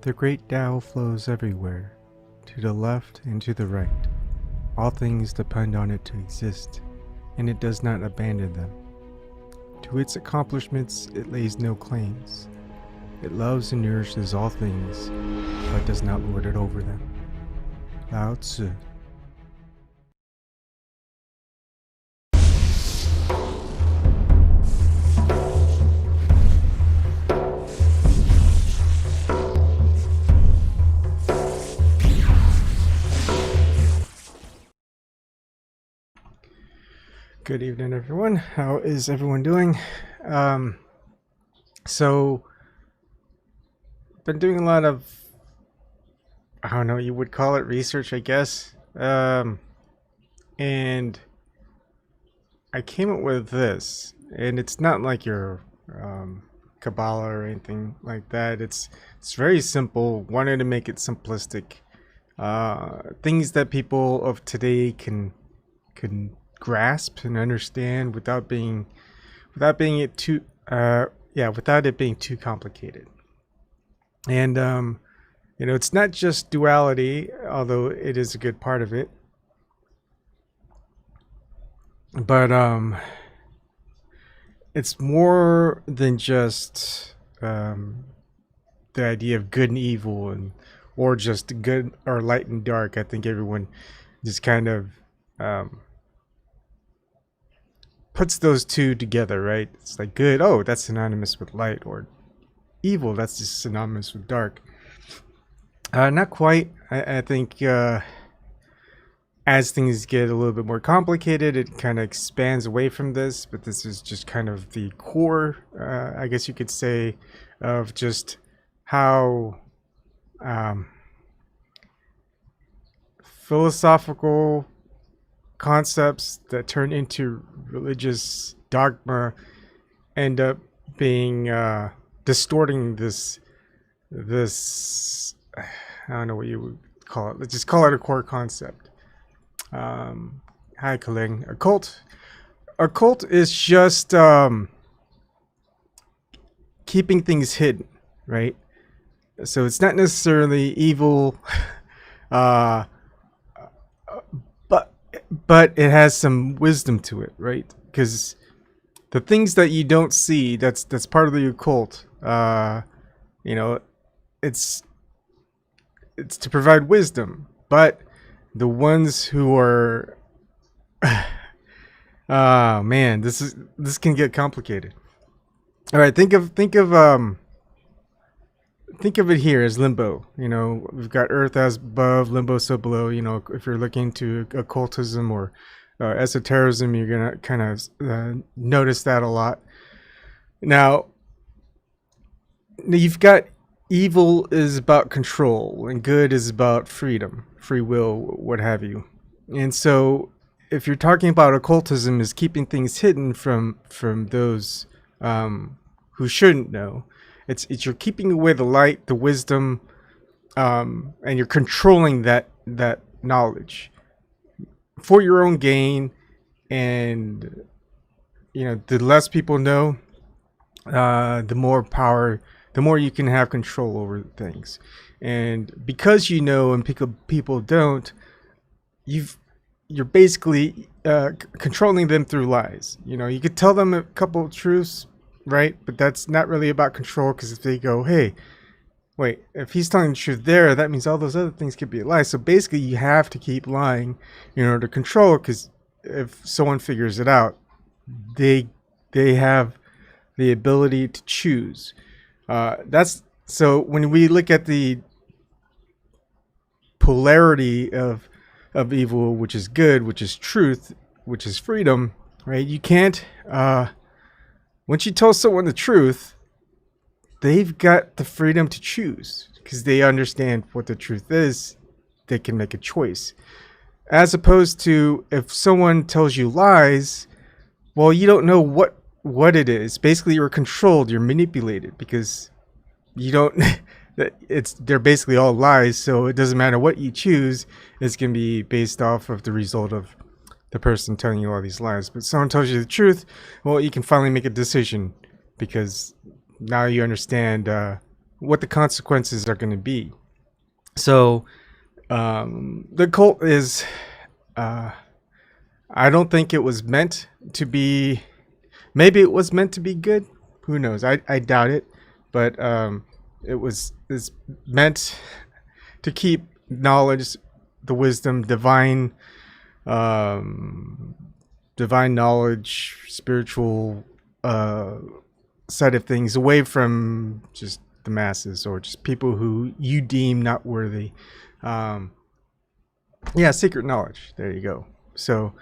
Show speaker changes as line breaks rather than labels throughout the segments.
The Great Tao flows everywhere, to the left and to the right. All things depend on it to exist, and it does not abandon them. To its accomplishments it lays no claims. It loves and nourishes all things, but does not lord it over them. Lao Tzu. Good evening, everyone. How is everyone doing? So, been doing a lot of, I don't know, you would call it research, I guess. And I came up with this, and it's not like your Kabbalah or anything like that. It's very simple. Wanted to make it simplistic. Things that people of today can grasp and understand without it being too complicated. And it's not just duality, although it is a good part of it, but it's more than just the idea of good and evil, or just good or light and dark. I think everyone just kind of puts those two together, right? It's like good, oh, that's synonymous with light, or evil, that's just synonymous with dark. Not quite. I think as things get a little bit more complicated, it kind of expands away from this, but this is just kind of the core, I guess you could say, of just how philosophical concepts that turn into religious dogma end up being distorting this I don't know what you would call it. Let's just call it a core concept. Hi, Kaling. A cult is just keeping things hidden, right? So it's not necessarily evil, but it has some wisdom to it, right? Because the things that you don't see, that's part of the occult. It's to provide wisdom, but the ones who are man, this can get complicated. All right, think of it here as limbo. We've got earth as above, limbo so below. If you're looking to occultism or esotericism, you're gonna kind of notice that a lot. Now you've got evil is about control, and good is about freedom, free will, what have you. And so if you're talking about occultism is keeping things hidden from those who shouldn't know, it's you're keeping away the light, the wisdom, and you're controlling that knowledge for your own gain. And the less people know, the more power, the more you can have control over things. And because and people don't, you're basically controlling them through lies. You could tell them a couple of truths, right? But that's not really about control, because if they go, hey, wait, if he's telling the truth there, that means all those other things could be a lie. So basically you have to keep lying in order to control, because if someone figures it out, they have the ability to choose. So when we look at the polarity of evil, which is good, which is truth, which is freedom, right? You can't once you tell someone the truth, they've got the freedom to choose, because they understand what the truth is. They can make a choice, as opposed to if someone tells you lies, well, you don't know what it is. Basically, you're controlled, you're manipulated, because you don't they're basically all lies. So it doesn't matter what you choose, it's going to be based off of the result of the person telling you all these lies. But someone tells you the truth, well, you can finally make a decision, because now you understand what the consequences are going to be. So the cult is, I don't think it was meant to be. Maybe it was meant to be good. Who knows? I doubt it. But it's meant to keep knowledge, the wisdom, divine knowledge, spiritual side of things away from just the masses or just people who you deem not worthy. Secret knowledge. There you go. So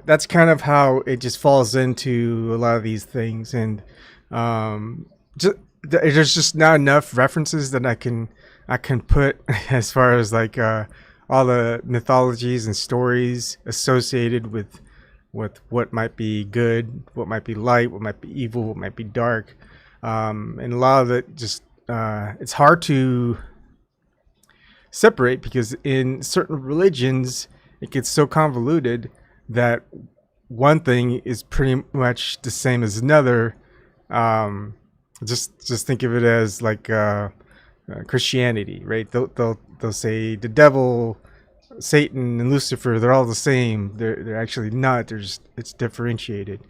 that's kind of how it just falls into a lot of these things, and there's just not enough references that I can put as far as like all the mythologies and stories associated with what might be good, what might be light, what might be evil, what might be dark, and a lot of it just it's hard to separate because in certain religions it gets so convoluted that one thing is pretty much the same as another. Just think of it as like Christianity, right? They'll say the devil, Satan, and Lucifer, they're all the same. They're actually not. It's differentiated.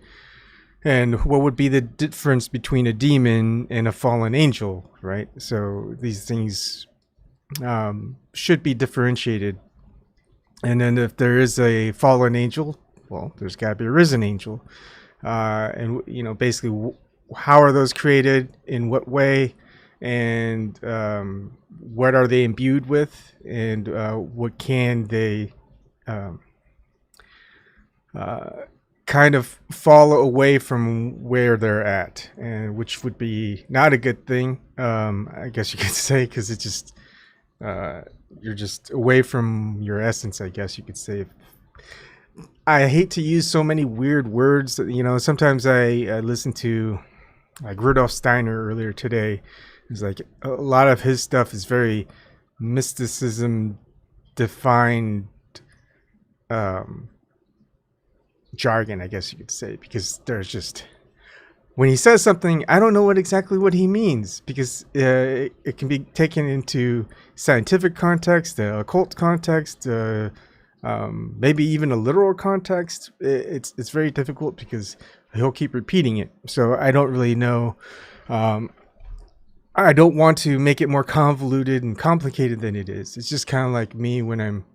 And what would be the difference between a demon and a fallen angel, right? So these things should be differentiated. And then if there is a fallen angel, well, there's got to be a risen angel. And, basically, how are those created? In what way? And what are they imbued with? And what can they kind of fall away from where they're at? And which would be not a good thing, I guess you could say, because it just... you're just away from your essence, I guess you could say. I hate to use so many weird words. Sometimes I listen to like Rudolf Steiner earlier today. It's like a lot of his stuff is very mysticism defined jargon, I guess you could say, because there's just... when he says something, I don't know exactly what he means, because it can be taken into scientific context, occult context, maybe even a literal context. It's very difficult because he'll keep repeating it. So I don't really know. I don't want to make it more convoluted and complicated than it is. It's just kind of like me when I'm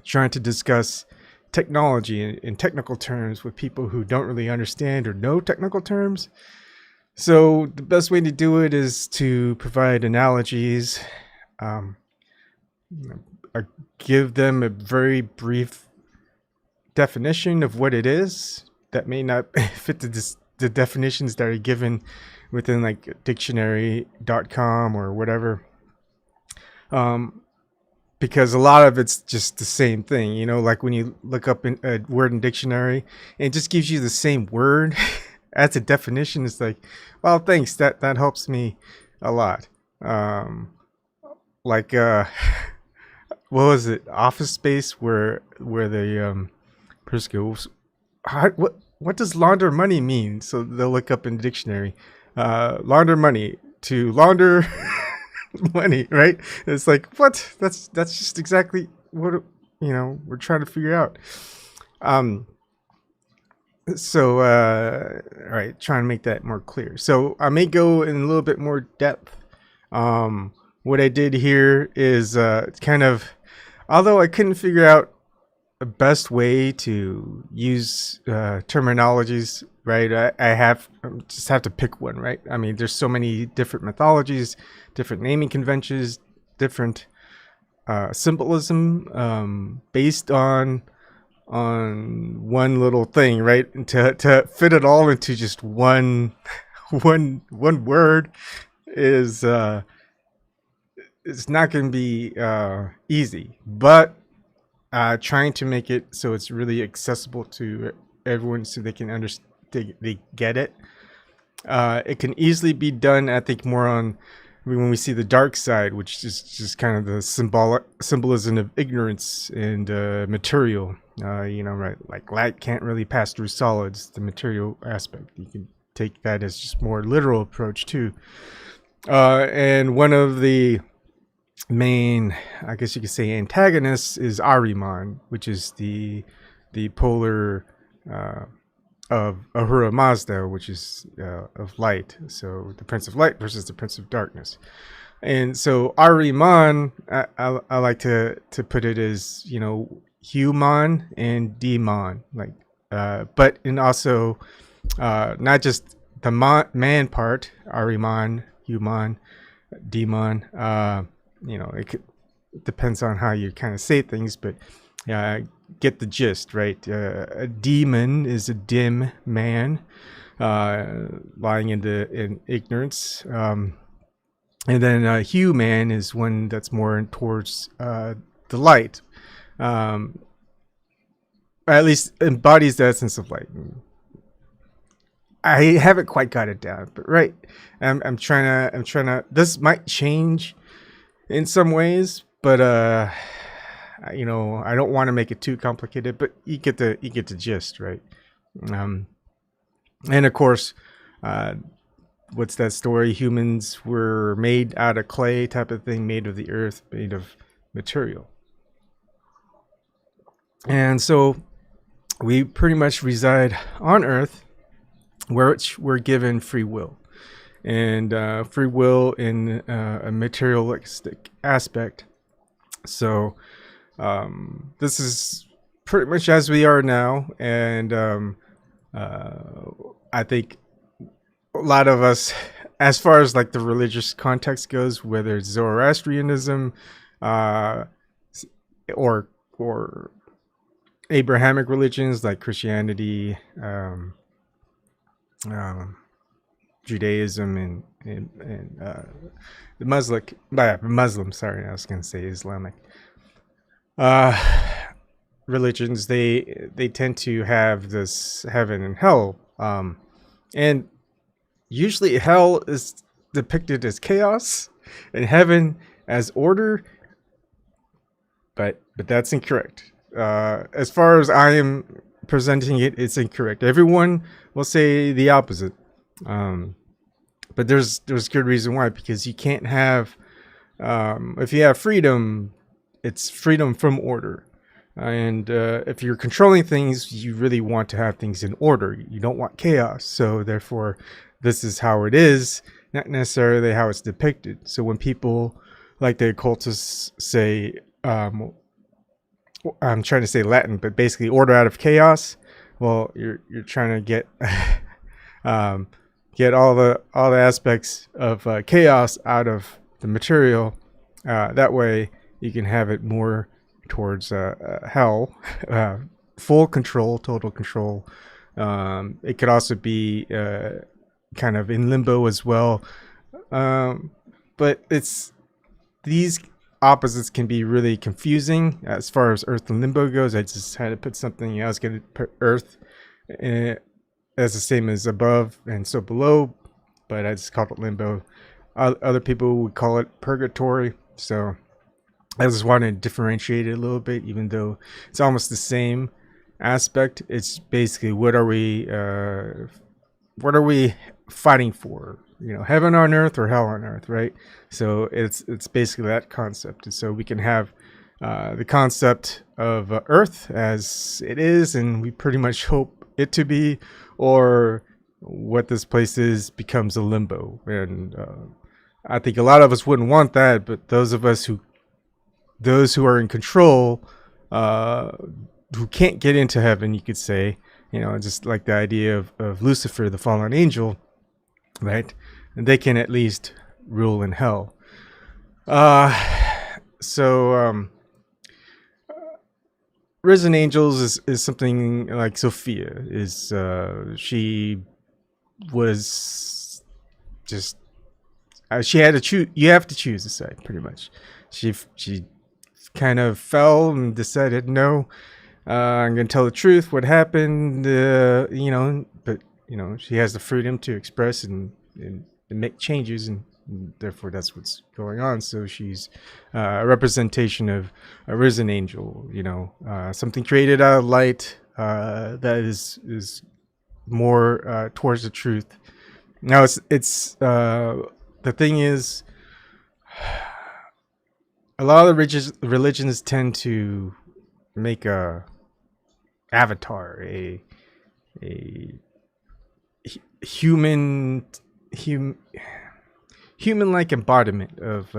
trying to discuss technology in technical terms with people who don't really understand or know technical terms. So the best way to do it is to provide analogies, give them a very brief definition of what it is that may not fit the definitions that are given within like dictionary.com or whatever. Because a lot of it's just the same thing, like when you look up a word in dictionary, and it just gives you the same word as a definition. It's like, well, thanks. That helps me a lot. What was it? Office Space, where the person goes, what does launder money mean? So they'll look up in the dictionary, launder money, to launder money, right? It's like, what? That's just exactly what we're trying to figure out. So all right, trying to make that more clear. So I may go in a little bit more depth. What I did here is kind of, although I couldn't figure out the best way to use terminologies, right? I just have to pick one, right? I mean, there's so many different mythologies, different naming conventions, different symbolism based on one little thing, right? And to fit it all into just one word is it's not going to be easy, but trying to make it so it's really accessible to everyone so they can understand, they get it. It can easily be done, I think, more on when we see the dark side, which is just kind of the symbolism of ignorance and material. Right? Like light can't really pass through solids, the material aspect. You can take that as just more literal approach too. And one of the main, I guess you could say, antagonists is Ahriman, which is the polar of Ahura Mazda, which is of light. So the Prince of Light versus the Prince of Darkness. And so Ahriman, I like to put it as, human and demon, like, but and also not just the man part, Ahriman, human, demon. It depends on how you kind of say things, but get the gist, right? A demon is a dim man, lying in ignorance. And then human is one that's more towards the light, at least embodies the essence of light. I haven't quite got it down, but right, I'm trying to. This might change in some ways, but I don't want to make it too complicated. But you get the gist, right? And of course, what's that story? Humans were made out of clay, type of thing, made of the earth, made of material, and so we pretty much reside on Earth, which we're given free will. And free will in a materialistic aspect. So this is pretty much as we are now. And I think a lot of us, as far as like the religious context goes, whether it's Zoroastrianism or Abrahamic religions like Christianity, Judaism, and the Muslim. Sorry, I was going to say Islamic religions. They tend to have this heaven and hell, and usually hell is depicted as chaos, and heaven as order. But that's incorrect. As far as I am presenting it, it's incorrect. Everyone will say the opposite. But there's good reason why, because you can't have, if you have freedom, it's freedom from order. And if you're controlling things, you really want to have things in order. You don't want chaos. So therefore, this is how it is, not necessarily how it's depicted. So when people like the occultists say, I'm trying to say Latin, but basically order out of chaos. Well, you're trying to get get all the aspects of chaos out of the material. That way, you can have it more towards hell, full control, total control. It could also be kind of in limbo as well. But it's these opposites can be really confusing as far as Earth and limbo goes. I just had to put something. I was going to put Earth as the same as above and so below, but I just called it limbo. Other people would call it purgatory. So I just wanted to differentiate it a little bit, even though it's almost the same aspect. It's basically what are we fighting for? Heaven on earth or hell on earth, right? So it's basically that concept. And so we can have the concept of earth as it is, and we pretty much hope it to be, or what this place is becomes a limbo. And I think a lot of us wouldn't want that, but those who are in control, who can't get into heaven, you could say, just like the idea of Lucifer, the fallen angel, right? And they can at least rule in hell. Risen angels is something like Sophia is. She was just she had to choose. You have to choose a side, pretty much. She kind of fell and decided, no, I'm going to tell the truth, what happened, but she has the freedom to express and make changes, and therefore that's what's going on. So she's a representation of a risen angel, something created out of light that is more towards the truth. Now it's the thing is, a lot of religions tend to make a avatar, a human hum, human-like embodiment of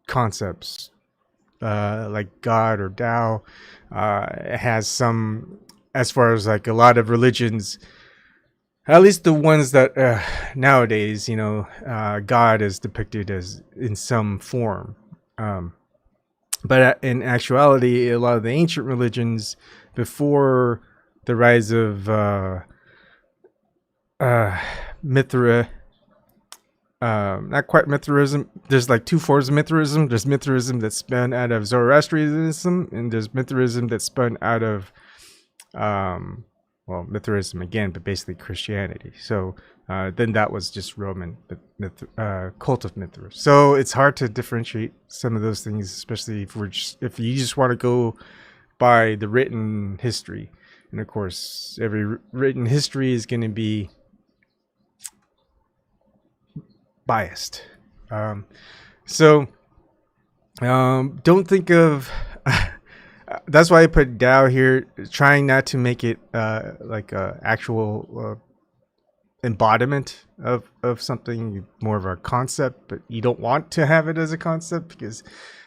concepts, like God or Tao. It has some, as far as like a lot of religions, at least the ones that nowadays, God is depicted as in some form. But in actuality, a lot of the ancient religions before the rise of Mithra, not quite Mithraism. There's like two forms of Mithraism. There's Mithraism that's spun out of Zoroastrianism, and there's Mithraism that's spun out of, Mithraism again, but basically Christianity. So then that was just Roman cult of Mithra. So it's hard to differentiate some of those things, especially if you just want to go by the written history. And of course, every written history is going to be biased. Don't think of that's why I put Tao here, trying not to make it like a actual embodiment of something, more of a concept, but you don't want to have it as a concept because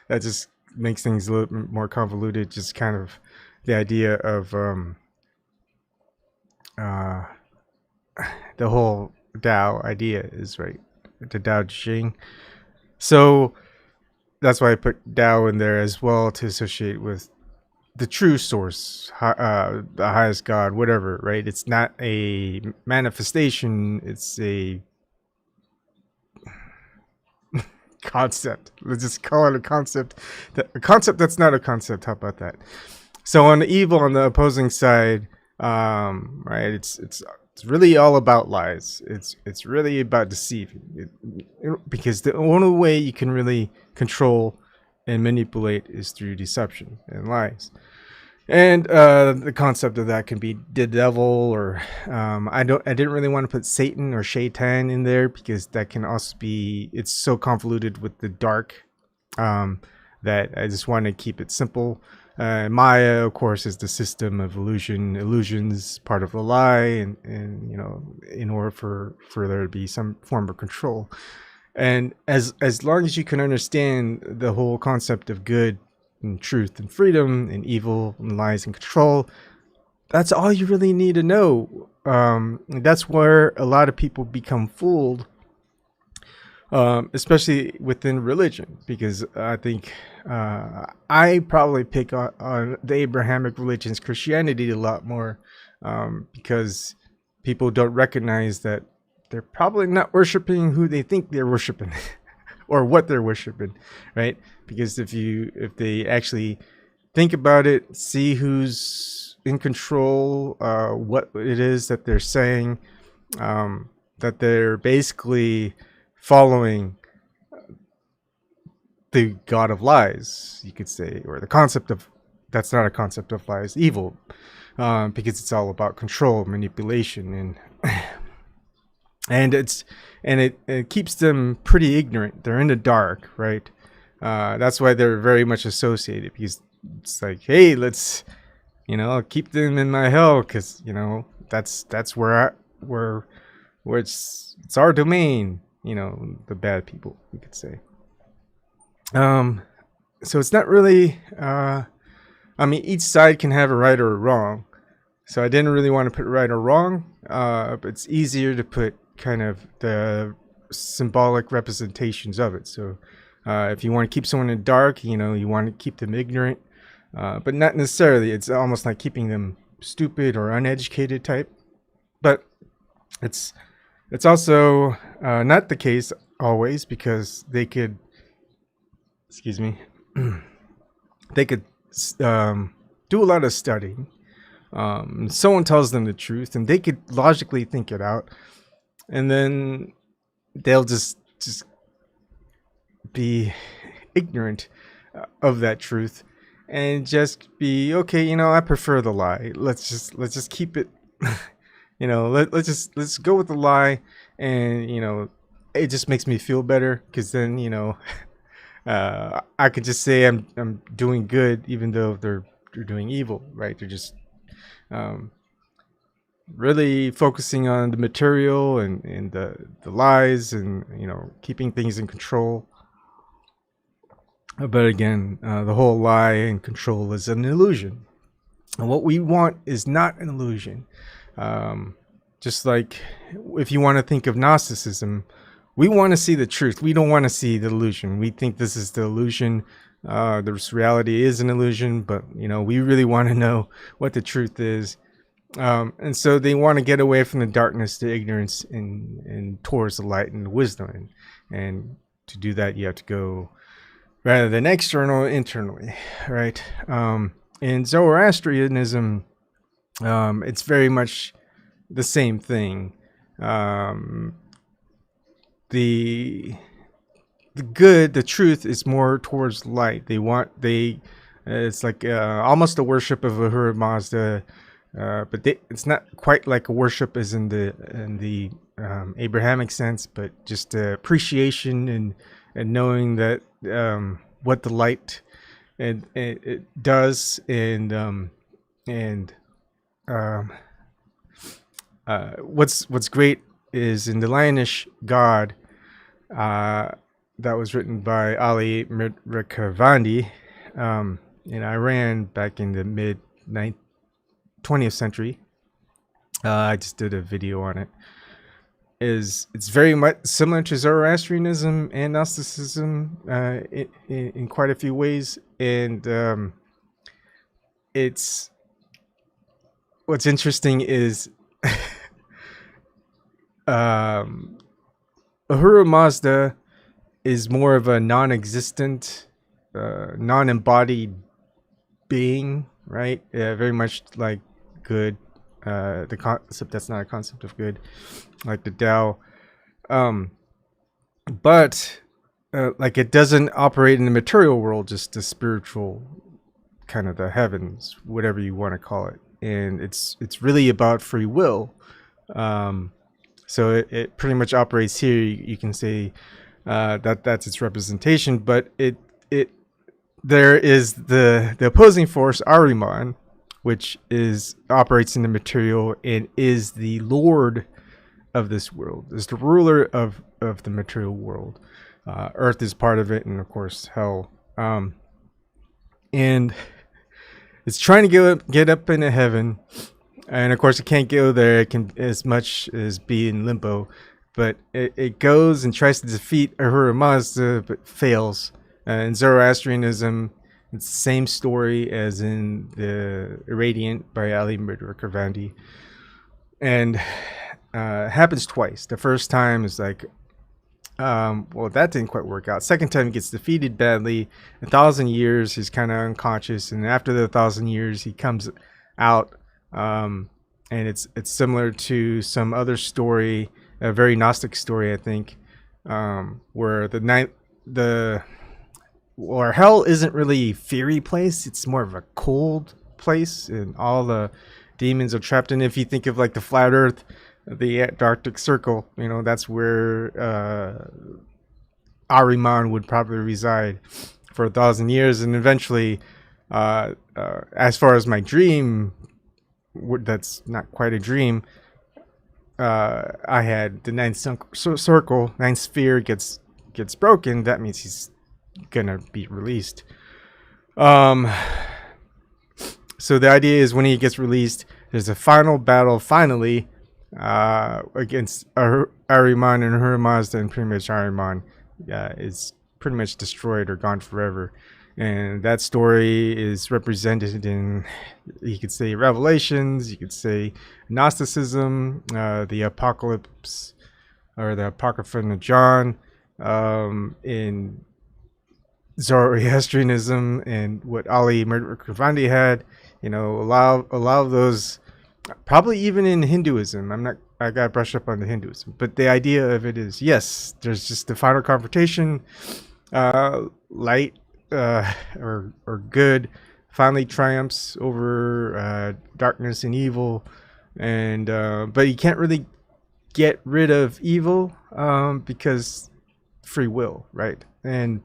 that just makes things a little bit more convoluted. Just kind of the idea of the whole Tao idea is right, the Tao Te Ching. So that's why I put Tao in there as well, to associate with the true source, the highest God, whatever, right? It's not a manifestation, it's a concept. Let's just call it a concept. A concept that's not a concept. How about that? So on the evil, on the opposing side, right? It's really all about lies. It's really about deceiving, because the only way you can really control and manipulate is through deception and lies. And the concept of that can be the devil, or I didn't really want to put Satan or Shaitan in there, because that can also be, it's so convoluted with the dark, that I just want to keep it simple. Maya, of course, is the system of illusions, part of the lie, and in order for there to be some form of control. And as long as you can understand the whole concept of good and truth and freedom, and evil and lies and control, that's all you really need to know. That's where a lot of people become fooled, especially within religion, because I think I probably pick on the Abrahamic religions, Christianity, a lot more, because people don't recognize that they're probably not worshiping who they think they're worshiping or what they're worshiping, right? Because if they actually think about it, see who's in control, what it is that they're saying, that they're basically following the god of lies, you could say, or the concept of, that's not a concept of lies, evil, because it's all about control, manipulation, and it keeps them pretty ignorant. They're in the dark, right? That's why they're very much associated, because it's like, hey, let's keep them in my hell, because that's where it's our domain. The bad people, you could say. So it's not really. Each side can have a right or a wrong. So I didn't really want to put right or wrong. But it's easier to put kind of the symbolic representations of it. So if you want to keep someone in the dark, you want to keep them ignorant, but not necessarily. It's almost like keeping them stupid or uneducated type. But it's also not the case always, because they could, they could do a lot of studying. Someone tells them the truth, and they could logically think it out, and then they'll just be ignorant of that truth, and just be, okay, I prefer the lie. Let's just keep it let's go with the lie, and it just makes me feel better because then I could just say I'm doing good even though they're doing evil, right? They're just um, really focusing on the material and the lies and keeping things in control. But again, the whole lie and control is an illusion, and what we want is not an illusion. Um, just like if you want to think of Gnosticism, we want to see the truth. We don't want to see the illusion. We think this is the illusion. This reality is an illusion, but we really want to know what the truth is. And so they want to get away from the darkness, the ignorance, and towards the light and the wisdom. And to do that, you have to go rather than external, internally, right? In Zoroastrianism, it's very much the same thing. The good, the truth is more towards light. It's like almost a worship of Ahura Mazda, but it's not quite like a worship as in the Abrahamic sense, but just appreciation and knowing that what the light and it does, and what's great is in the Lionish God, that was written by Ali Mirkavandi in Iran back in the mid 20th century. I just did a video on it. It's very much similar to Zoroastrianism and Gnosticism in quite a few ways, and it's what's interesting is Ahura Mazda is more of a non-existent, non-embodied being, right? Very much like good. The concept that's not a concept of good, like the Tao, but like it doesn't operate in the material world, just the spiritual kind of the heavens, whatever you want to call it, and it's really about free will. So it pretty much operates here. You can say that's its representation, but there is the opposing force, Ahriman, which operates in the material and is the lord of this world, is the ruler of the material world. Earth is part of it, and of course hell. And it's trying to get up into heaven, and of course it can't go there. It can as much as be in limbo, but it goes and tries to defeat Ahura Mazda, but fails. In Zoroastrianism, it's the same story as in the Irradiant by Ali Mirkavandi, and happens twice. The first time is like, well, that didn't quite work out. Second time he gets defeated badly. 1,000 years, he's kind of unconscious, and after the 1,000 years, he comes out, and it's similar to some other story, a very Gnostic story, I think, where or hell isn't really a fiery place. It's more of a cold place, and all the demons are trapped in. If you think of like the flat Earth, the Antarctic Circle, that's where Ahriman would probably reside for 1,000 years, and eventually, as far as my dream, that's not quite a dream. I had the ninth circle, ninth sphere gets broken. That means he's gonna be released. So the idea is when he gets released, there's a final battle finally against Ahriman and Ahura Mazda, and pretty much Ahriman is pretty much destroyed or gone forever. And that story is represented in, you could say, Revelations, you could say Gnosticism, the Apocalypse, or the Apocrypha of John, in Zoroastrianism, and what Ali Mirkavandi had, a lot of those, probably even in Hinduism. I got brushed up on the Hinduism, but the idea of it is, yes, there's just the final confrontation, light or good finally triumphs over darkness and evil, and but you can't really get rid of evil because free will, right? And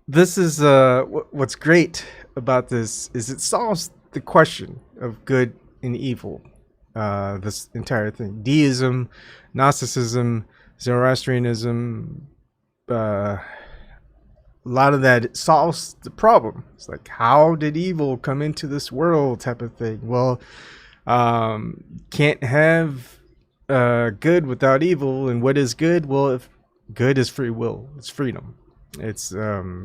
this is what's great about this is it solves the question of good and evil. This entire thing, deism, Gnosticism, Zoroastrianism, a lot of that, it solves the problem. It's like, how did evil come into this world, type of thing. Well, can't have good without evil. And what is good? Well, if good is free will, it's freedom. It's the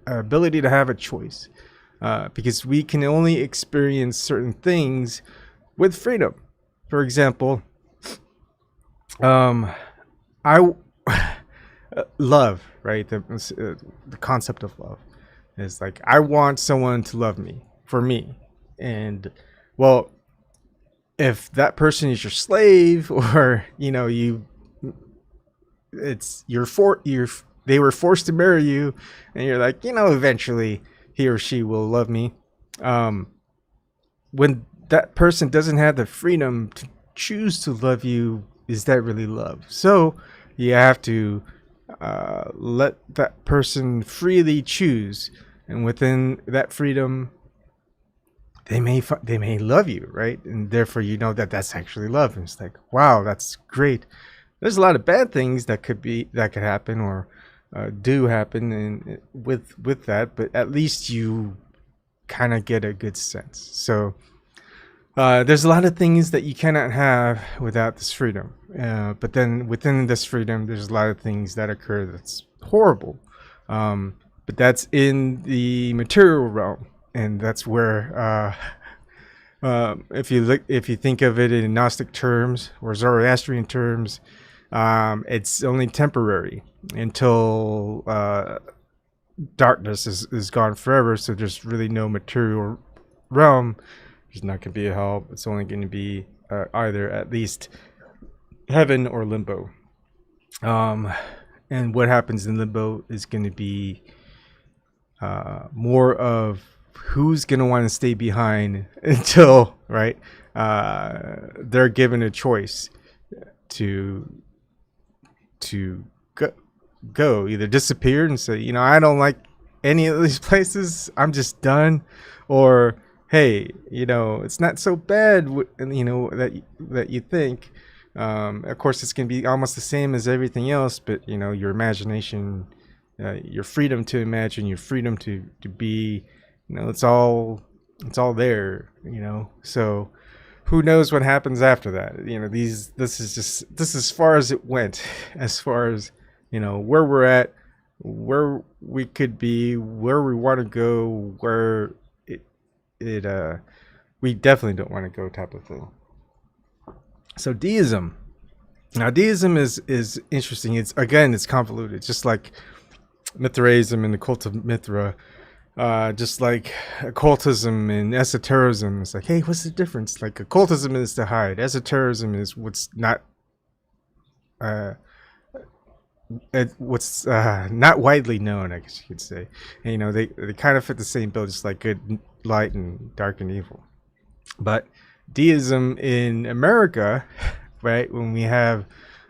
ability to have a choice, because we can only experience certain things with freedom. For example, I love, right? The concept of love is like, I want someone to love me for me, and well, if that person is your slave, or it's they were forced to marry you, and you're like, eventually he or she will love me. When that person doesn't have the freedom to choose to love you, is that really love? So you have to let that person freely choose, and within that freedom, they may love you, right? And therefore, that's actually love. And it's like, wow, that's great. There's a lot of bad things that could happen, or do happen, and with that, but at least you kind of get a good sense. So there's a lot of things that you cannot have without this freedom. But then within this freedom, there's a lot of things that occur that's horrible. But that's in the material realm, and that's where, if you think of it in Gnostic terms or Zoroastrian terms, it's only temporary until darkness is gone forever. So there's really no material realm. There's not going to be a hell. It's only going to be either at least heaven or limbo. And what happens in limbo is going to be more of who's going to want to stay behind until, right, they're given a choice to go either disappear and say, I don't like any of these places, I'm just done, or hey, it's not so bad, that you think. Of course, it's going to be almost the same as everything else, but your imagination, your freedom to imagine, your freedom to be, it's all there. So who knows what happens after that? This is as far as it went, as far as where we're at, where we could be, where we want to go, where we definitely don't want to go, type of thing. So deism. Now deism is interesting. It's convoluted, just like Mithraism and the cult of Mithra, just like occultism and esotericism. It's like, hey, what's the difference? Like, occultism is to hide, esotericism is what's not not widely known, I guess you could say. And, they kind of fit the same bill, just like good, light, and dark and evil. But deism in America, right, when we have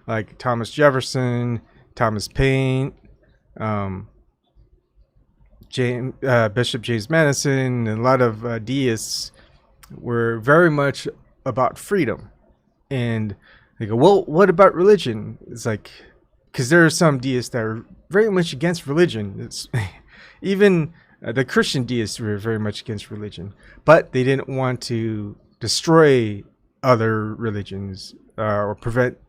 like Thomas Jefferson, Thomas Paine, Bishop James Madison, and a lot of deists were very much about freedom. And they go, well, what about religion? It's like, because there are some deists that are very much against religion. It's even the Christian deists were very much against religion, but they didn't want to destroy other religions or prevent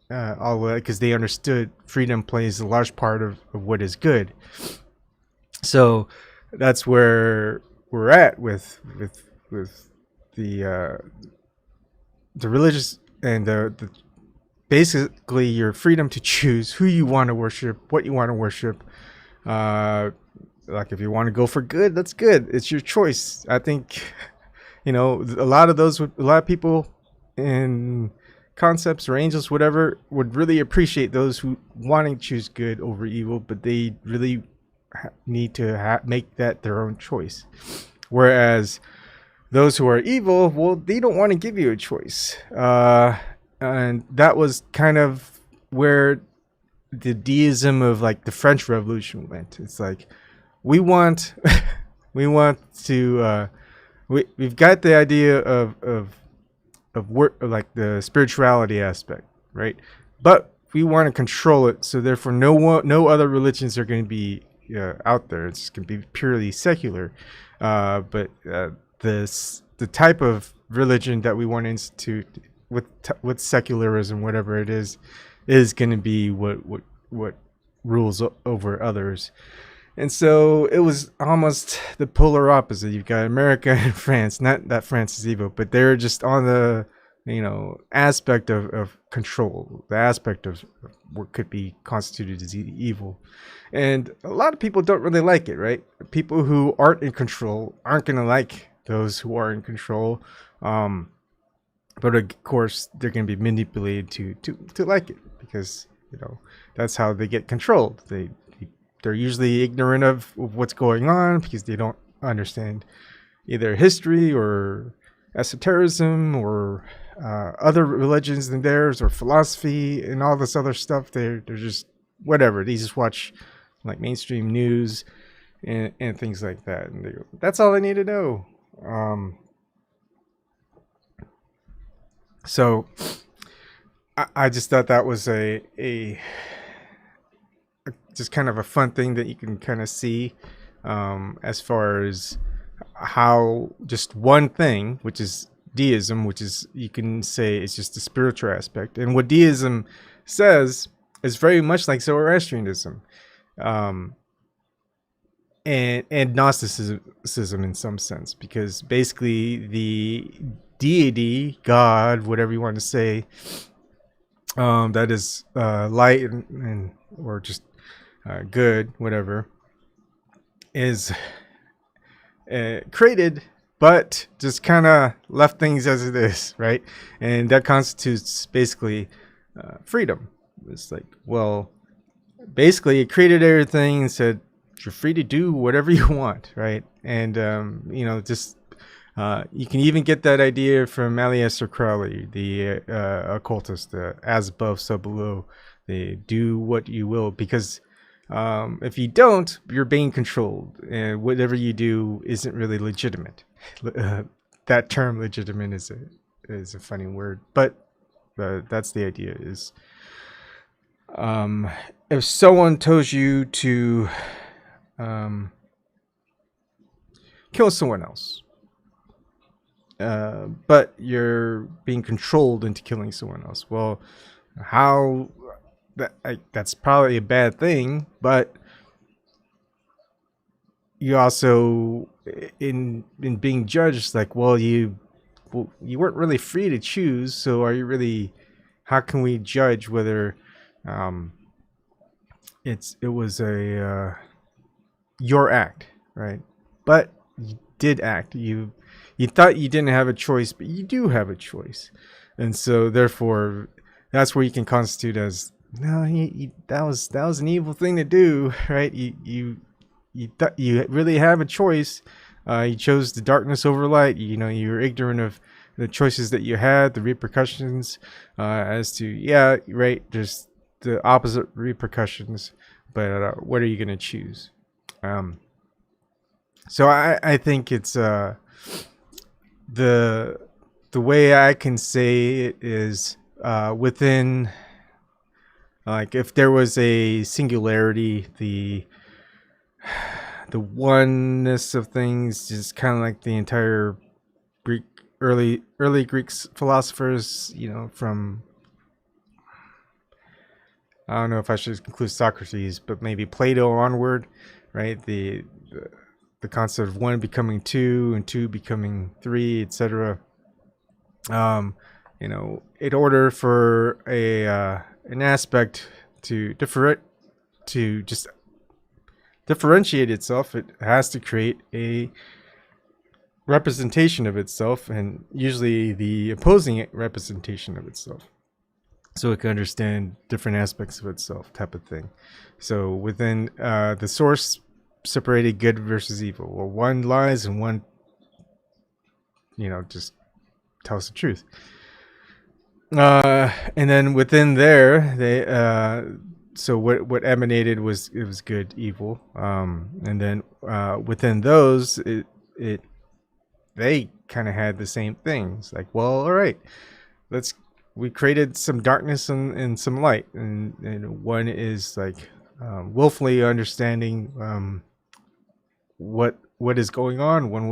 all of that, because they understood freedom plays a large part of what is good. So that's where we're at with the religious and the basically your freedom to choose who you want to worship, what you want to worship. Like, if you want to go for good, that's good. It's your choice. I think, a lot of people in concepts or angels, whatever, would really appreciate those who wanting to choose good over evil, but they really need to make that their own choice. Whereas those who are evil, well, they don't want to give you a choice. And that was kind of where the deism of like the French Revolution went. It's like we want we want to we've got the idea of work, like the spirituality aspect, right? But we want to control it, so therefore no other religions are going to be out there. It's going to be purely secular. But the type of religion that we want to institute with secularism, whatever it is going to be what rules over others. And so it was almost the polar opposite. You've got America and France. Not that France is evil, but they're just on the aspect of control, the aspect of what could be constituted as evil. And a lot of people don't really like it, right? People who aren't in control aren't going to like those who are in control. But of course, they're going to be manipulated to like it, because that's how they get controlled. They're usually ignorant of what's going on because they don't understand either history or esotericism or other religions than theirs, or philosophy and all this other stuff. They're just whatever. They just watch like mainstream news and things like that, and they go, that's all I need to know. So I just thought that was a just kind of a fun thing that you can kind of see, as far as how just one thing, which is deism, which is, you can say, it's just the spiritual aspect. And what deism says is very much like Zoroastrianism, and Gnosticism in some sense, because basically the deity, God, whatever you want to say, that is light and or just good, whatever, is created, but just kind of left things as it is, right? And that constitutes basically freedom. It's like, well, basically it created everything and said you're free to do whatever you want, right? And just you can even get that idea from Aleister Crowley, the occultist, as above, so below. They do what you will, because if you don't, you're being controlled, and whatever you do isn't really legitimate. That term legitimate is a funny word, but that's the idea. Is if someone tells you to kill someone else, but you're being controlled into killing someone else, well, how that's probably a bad thing, but you also in being judged, like, well, you weren't really free to choose, so are you really, how can we judge whether it was a your act, right? But you did act. You thought you didn't have a choice, but you do have a choice, and so therefore that's where you can constitute as, no, that was an evil thing to do, right? You thought you really have a choice. You chose the darkness over light. You were ignorant of the choices that you had, the repercussions, as to, yeah, right, there's the opposite repercussions, but what are you going to choose? So I think it's the way I can say it is within, like, if there was a singularity, the oneness of things is kind of like the entire Greek, early Greek philosophers, from, I don't know if I should include Socrates, but maybe Plato onward, right? The concept of one becoming two and two becoming three, etc. In order for an aspect to just differentiate itself, it has to create a representation of itself, and usually the opposing representation of itself, so it can understand different aspects of itself, type of thing. So within the source separated good versus evil, well, one lies and one just tells the truth. And then within there, they so what emanated was, it was good, evil. And then within those, it they kind of had the same things. Like, well, all right, we created some darkness and some light, and one is like willfully understanding what is going on, one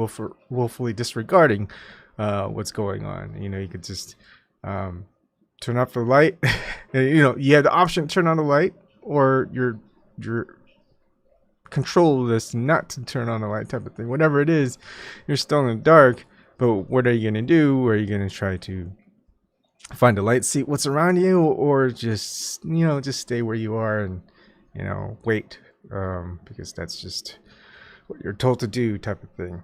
willfully disregarding what's going on. You could just turn off the light. You have the option to turn on the light, or your control this not to turn on the light, type of thing. Whatever it is, you're still in the dark. But what are you gonna do? Are you gonna try to find a light, see what's around you, or just stay where you are and wait, because that's just what you're told to do, type of thing.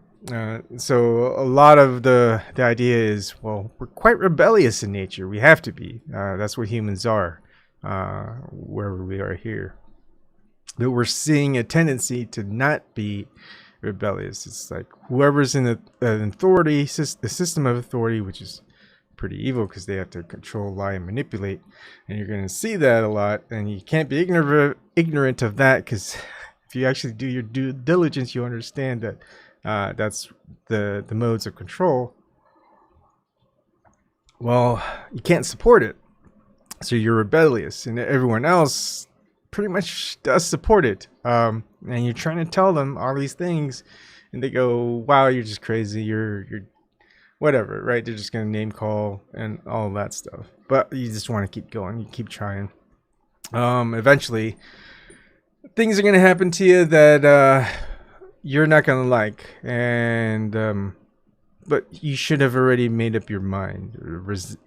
So a lot of the idea is, well, we're quite rebellious in nature. We have to be. That's what humans are, wherever we are here. But we're seeing a tendency to not be rebellious. It's like whoever's in an authority, the system of authority, which is pretty evil because they have to control, lie, and manipulate. And you're going to see that a lot. And you can't be ignorant of that, because if you actually do your due diligence, you understand that that's the modes of control. Well, you can't support it, so you're rebellious, and everyone else pretty much does support it. And you're trying to tell them all these things, and they go, "Wow, you're just crazy. You're whatever," right? They're just gonna name call and all of that stuff. But you just want to keep going. You keep trying. Eventually, things are gonna happen to you that you're not gonna like, and but you should have already made up your mind.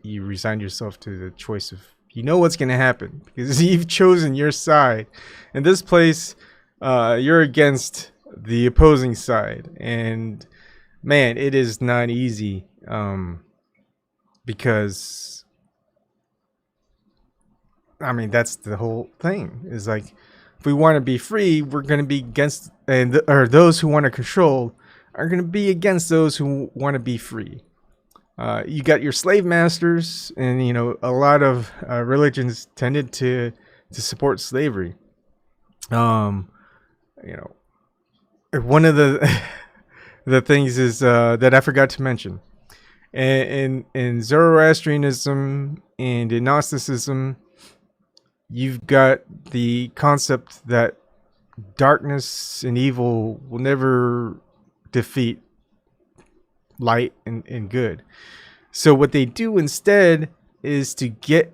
You resigned yourself to the choice of, what's gonna happen, because you've chosen your side. In this place, you're against the opposing side, and man, it is not easy, because that's the whole thing. Is like, if we want to be free, we're going to be against, or those who want to control are going to be against those who want to be free. You got your slave masters, and a lot of religions tended to support slavery. One of the the things is that I forgot to mention, in Zoroastrianism and in Gnosticism, you've got the concept that darkness and evil will never defeat light and good. So what they do instead is to get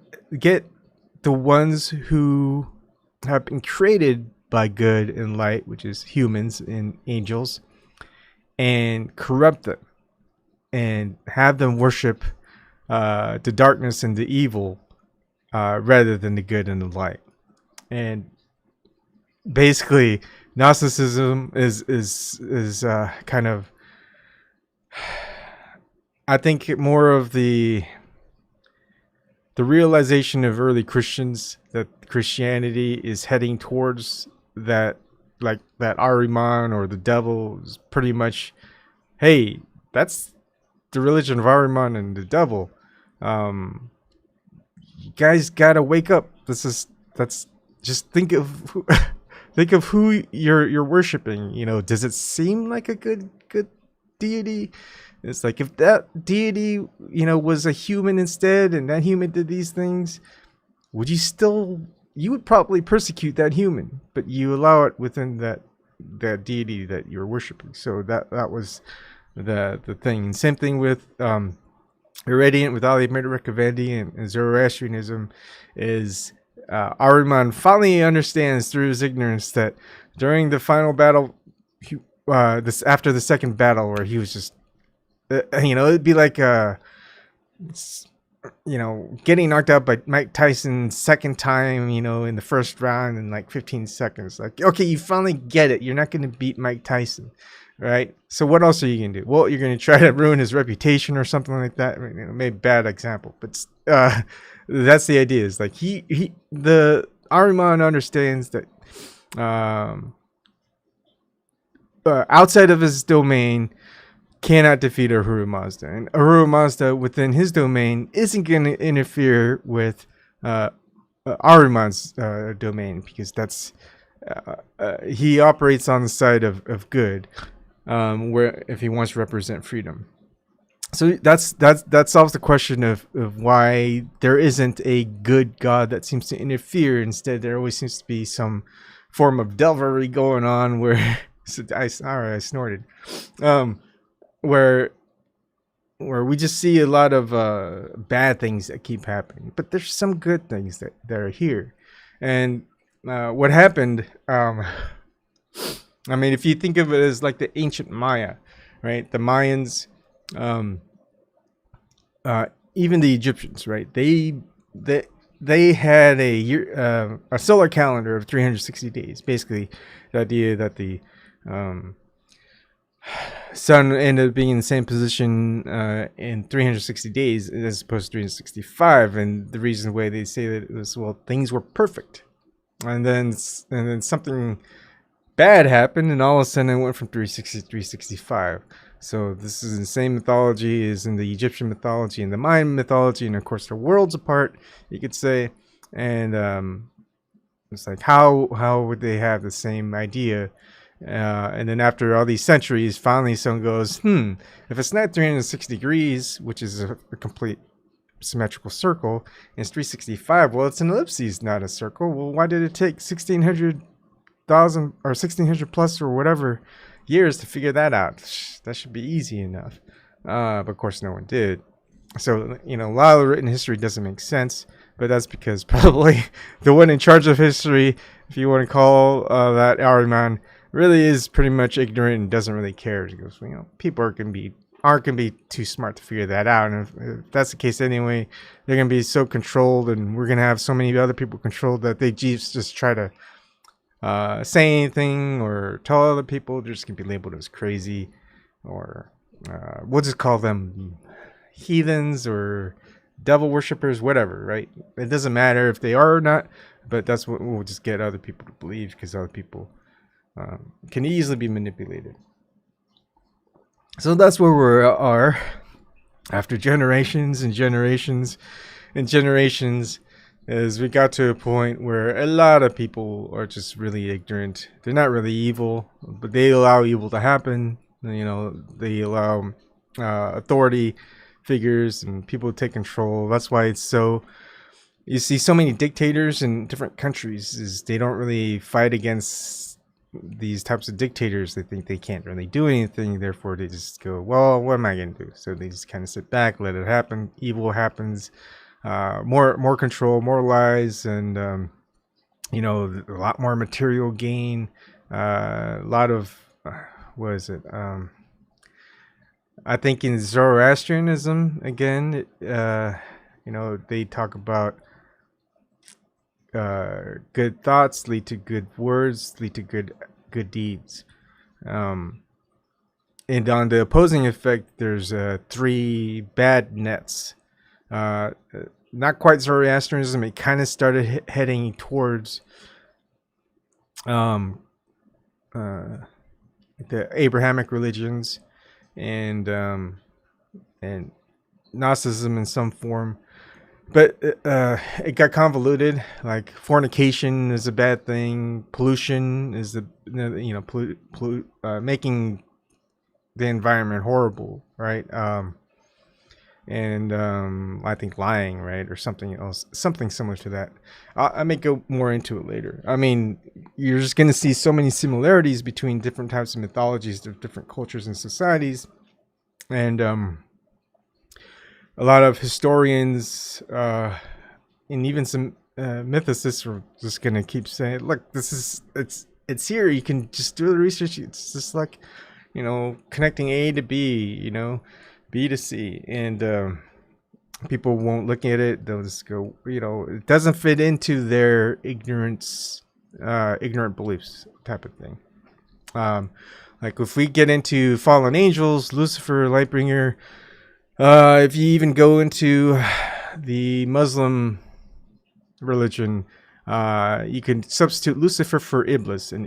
the ones who have been created by good and light, which is humans and angels, and corrupt them and have them worship the darkness and the evil, rather than the good and the light. And basically, Gnosticism is kind of, I think, more of the realization of early Christians that Christianity is heading towards that, like that Ahriman or the devil is pretty much, hey, that's the religion of Ahriman and the devil. You guys gotta wake up. That's just think of who you're worshiping. Does it seem like a good deity? It's like, if that deity was a human instead, and that human did these things, you would probably persecute that human, but you allow it within that deity that you're worshiping. So that was the thing. And same thing with Irradiant, with Ali Medrakavandi and Zoroastrianism, is Ahriman finally understands through his ignorance that during the final battle, after the second battle, where he was just, it'd be like, getting knocked out by Mike Tyson second time, in the first round in like 15 seconds. Like, okay, you finally get it. You're not going to beat Mike Tyson, right? So what else are you going to do? Well, you're going to try to ruin his reputation or something like that. Maybe bad example, but that's the idea. Is like the Ahriman understands that outside of his domain, cannot defeat Ahura Mazda, and Ahura Mazda within his domain isn't going to interfere with Ahriman's domain, because that's he operates on the side of good, where if he wants to represent freedom. So that solves the question of why there isn't a good God that seems to interfere. Instead, there always seems to be some form of devilry going on where I snorted, where we just see a lot of bad things that keep happening, but there's some good things that are here. And what happened, I mean, if you think of it as like the ancient Maya, right? The Mayans, even the Egyptians, right? They had a year, a solar calendar of 360 days. Basically, the idea that the sun ended up being in the same position in 360 days as opposed to 365, and the reason why they say that is, well, things were perfect, and then something bad happened, and all of a sudden it went from 360 to 365. So this is the same mythology as in the Egyptian mythology and the Mayan mythology, and of course they're worlds apart, you could say. And it's like, how would they have the same idea? And then after all these centuries, finally someone goes, if it's not 360 degrees, which is a complete symmetrical circle, and it's 365, well, it's an ellipsis, not a circle. Well, why did it take 1,600 plus or whatever years to figure that out? That should be easy enough. But of course, no one did. So, a lot of written history doesn't make sense, but that's because probably the one in charge of history, if you want to call that Ahriman, really is pretty much ignorant and doesn't really care. He goes, people aren't going to be too smart to figure that out. And if that's the case anyway, they're going to be so controlled, and we're going to have so many other people controlled that they just try to say anything or tell other people. They're just going to be labeled as crazy, or we'll just call them heathens or devil worshippers, whatever, right? It doesn't matter if they are or not, but that's what we'll just get other people to believe, because other people can easily be manipulated. So that's where we are after generations and generations and generations, as we got to a point where a lot of people are just really ignorant. They're not really evil, but they allow evil to happen. They allow authority figures and people to take control. That's why you see so many dictators in different countries, is they don't really fight against these types of dictators. They think they can't really do anything, therefore they just go, well, what am I going to do? So they just kind of sit back, let it happen. Evil happens, more control, more lies, and a lot more material gain, a lot of what is it, I think in Zoroastrianism, again, they talk about good thoughts lead to good words, lead to good deeds. And on the opposing effect, there's 3 bad nets. Not quite Zoroastrianism. It kind of started heading towards the Abrahamic religions and Gnosticism in some form. But it got convoluted. Like fornication is a bad thing. Pollution is making the environment horrible, right? And I think lying, right, or something else, something similar to that. I may go more into it later. I mean, you're just going to see so many similarities between different types of mythologies of different cultures and societies, and a lot of historians and even some mythicists are just going to keep saying, look, it's here. You can just do the research. It's just like, connecting A to B, B to C. And people won't look at it. They'll just go, it doesn't fit into their ignorant beliefs type of thing. Like if we get into fallen angels, Lucifer, Lightbringer, if you even go into the Muslim religion, you can substitute Lucifer for Iblis, and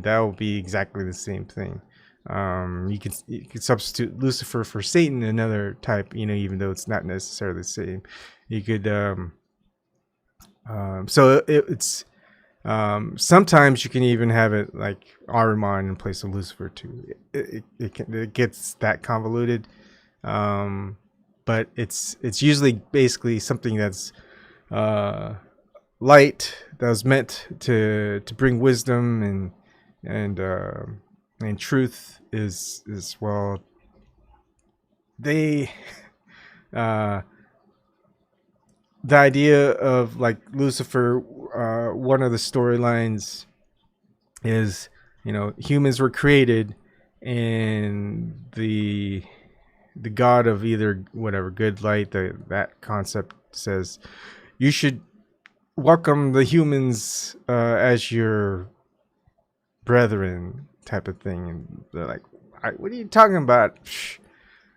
that will be exactly the same thing. You could substitute Lucifer for Satan, another type, even though it's not necessarily the same. You could it's sometimes you can even have it like Ahriman in place of Lucifer too. It gets that convoluted, but it's usually basically something that's light, that was meant to bring wisdom and truth is well, they the idea of like Lucifer, one of the storylines is, humans were created, and the god of either whatever good light, that concept says you should welcome the humans as your brethren, type of thing. And they're like, what are you talking about?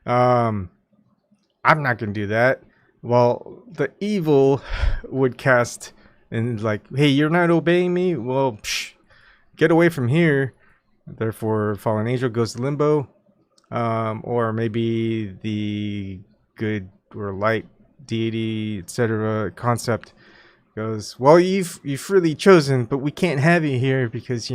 I'm not gonna do that. Well, the evil would cast and like, hey, you're not obeying me? Well, get away from here. Therefore, fallen angel goes to limbo. Or maybe the good or light deity, etc. concept goes, well, you've freely chosen, but we can't have you here because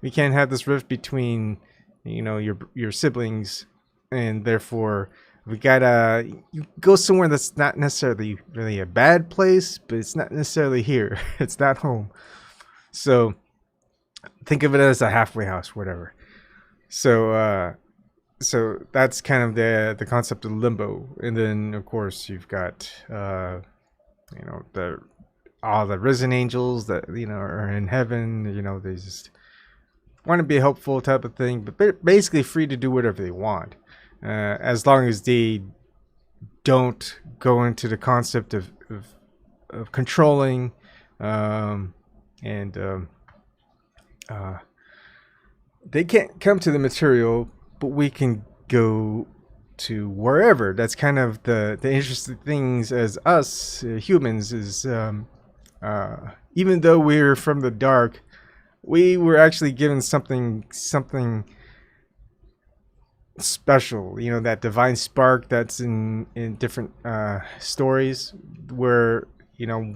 we can't have this rift between your siblings, and therefore we gotta go somewhere that's not necessarily really a bad place, but it's not necessarily here. It's not home. So think of it as a halfway house, whatever. So that's kind of the concept of limbo. And then of course you've got the all the risen angels that are in heaven. They just want to be helpful, type of thing, but they're basically free to do whatever they want, as long as they don't go into the concept of controlling, and they can't come to the material, but we can go to wherever. That's kind of the interesting things as us humans is, even though we're from the dark, we were actually given something special, that divine spark that's in different stories, where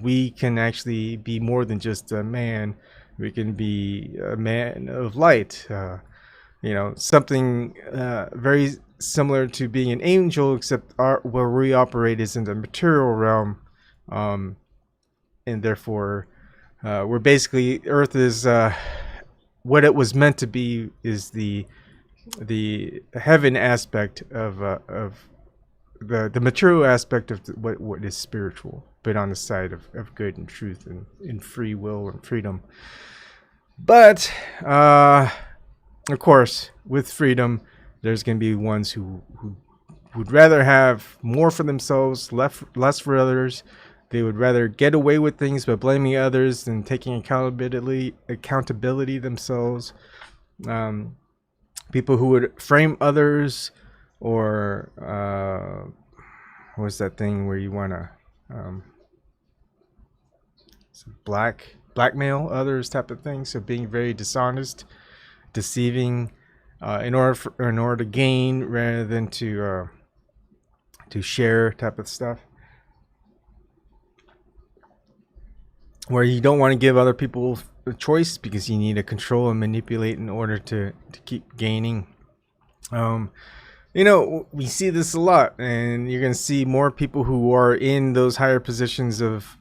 we can actually be more than just a man. We can be a man of light, something very similar to being an angel, except where we operate is in the material realm, and therefore we're basically, Earth is what it was meant to be, is the heaven aspect of the material aspect of what is spiritual, but on the side of good and truth and free will and freedom. But of course, with freedom, there's going to be ones who would rather have more for themselves, less for others. They would rather get away with things by blaming others than taking accountability themselves. People who would frame others, or what's that thing where you want to blackmail others, type of thing. So being very dishonest, deceiving, in order to gain rather than to share, type of stuff. Where you don't want to give other people a choice because you need to control and manipulate in order to keep gaining. We see this a lot, and you're going to see more people who are in those higher positions of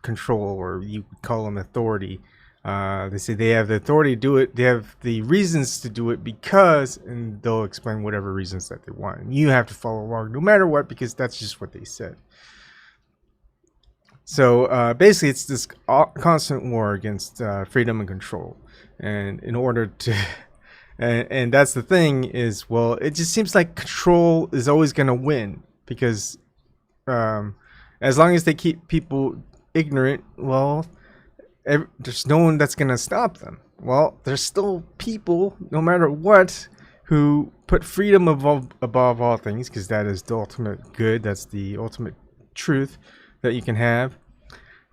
control, or you could call them authority. They say they have the authority to do it. They have the reasons to do it because, and they'll explain whatever reasons that they want. And you have to follow along no matter what, because that's just what they said. So basically, it's this constant war against freedom and control. And in order to, and that's the thing is, well, it just seems like control is always going to win, because as long as they keep people ignorant, well, there's no one that's going to stop them. Well, there's still people, no matter what, who put freedom above all things, because that is the ultimate good. That's the ultimate truth that you can have.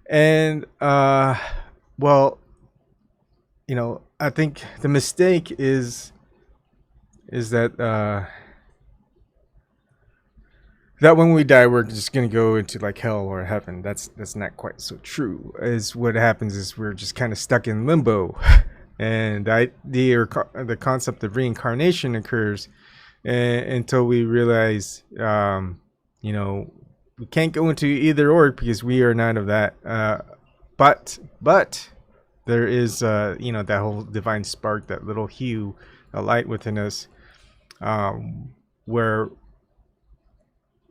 And well, I think the mistake is is that that when we die we're just gonna go into like hell or heaven. That's not quite so true. Is what happens is we're just kind of stuck in limbo, and the concept of reincarnation occurs until we realize, you know, we can't go into either or because we are not of that. But there is, you know, that whole divine spark, that little hue, a light within us, where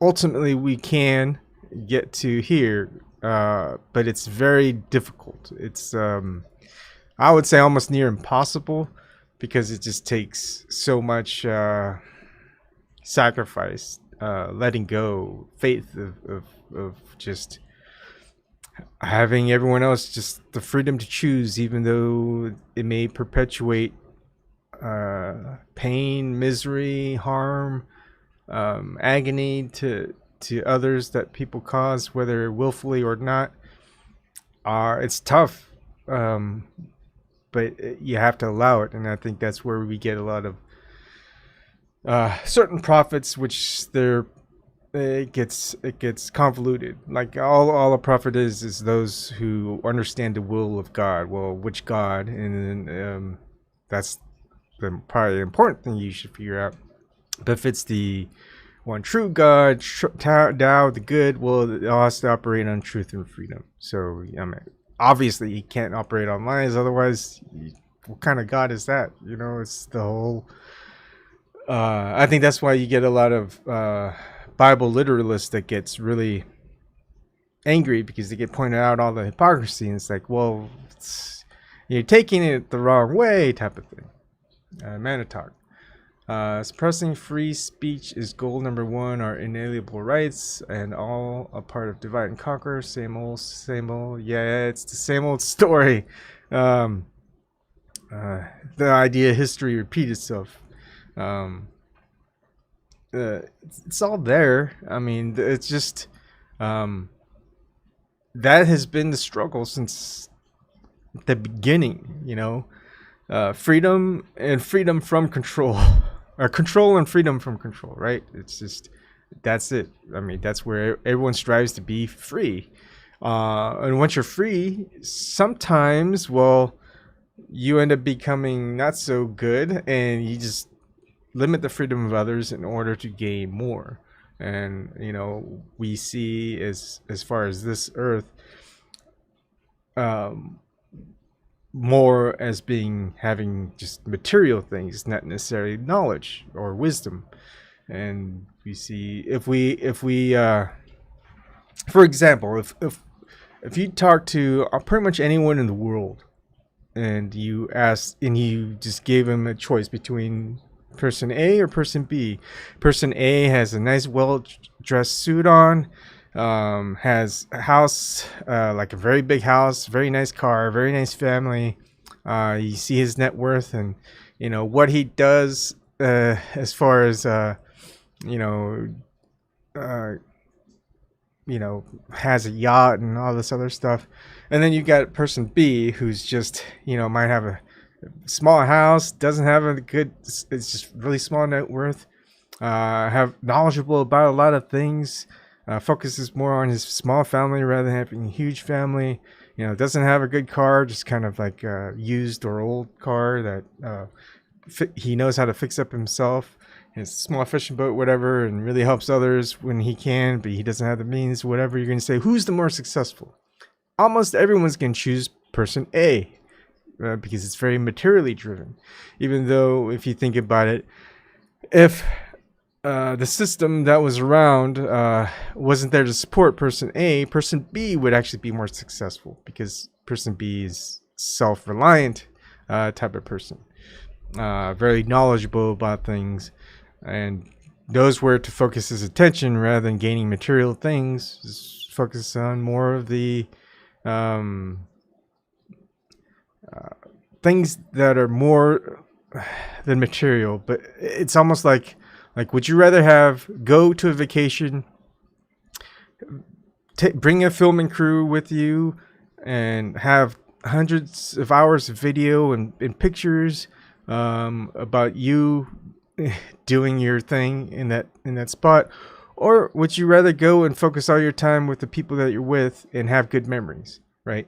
ultimately we can get to here, but it's very difficult. It's I would say almost near impossible because it just takes so much sacrifice, letting go, faith of just having everyone else just the freedom to choose, even though it may perpetuate pain, misery, harm, agony to others that people cause, whether willfully or not. It's tough, but you have to allow it, and I think that's where we get a lot of certain prophets, which it gets convoluted. Like all a prophet is those who understand the will of God. Well, which God? And then that's the probably important thing you should figure out. But if it's the one true God, Tao, the good, well, it all has to operate on truth and freedom. So, I mean, obviously, you can't operate on lies. Otherwise, what kind of God is that? You know, it's the whole. I think that's why you get a lot of Bible literalists that gets really angry because they get pointed out all the hypocrisy, and it's like, well, you're taking it the wrong way, type of thing. Manitalk. Suppressing free speech is goal number one. Our inalienable rights and all a part of divide and conquer. Same old, same old. Yeah, it's the same old story. The idea history repeat itself. It's all there. I mean, it's just that has been the struggle since the beginning. You know, freedom and freedom from control. Or control and freedom from control, right? It's just, that's it. I mean, that's where everyone strives to be free. And once you're free, sometimes, well, you end up becoming not so good, and you just limit the freedom of others in order to gain more. And, you know, we see as far as this earth, more as having just material things, not necessarily knowledge or wisdom. And we see if we for example, if you talk to pretty much anyone in the world, and you just gave them a choice between person A or person B. Person A has a nice well-dressed suit on, has a house, like a very big house, very nice car, very nice family. You see his net worth, and you know what he does as far as you know, has a yacht and all this other stuff. And then you got person B, who's just, you know, might have a small house, doesn't have a good, it's just really small net worth, have knowledgeable about a lot of things, focuses more on his small family rather than having a huge family, you know, doesn't have a good car, just kind of like a used or old car that he knows how to fix up himself, his small fishing boat, whatever, and really helps others when he can, but he doesn't have the means, whatever. You're going to say, who's the more successful? Almost everyone's going to choose person A, because it's very materially driven. Even though, if you think about it, if the system that was around wasn't there to support person A, person B would actually be more successful, because person B is self-reliant type of person, very knowledgeable about things, and knows where to focus his attention rather than gaining material things. Just focus on more of the things that are more than material. But it's almost like would you rather go to a vacation, bring a filming crew with you, and have hundreds of hours of video and pictures about you doing your thing in that spot, or would you rather go and focus all your time with the people that you're with and have good memories, right?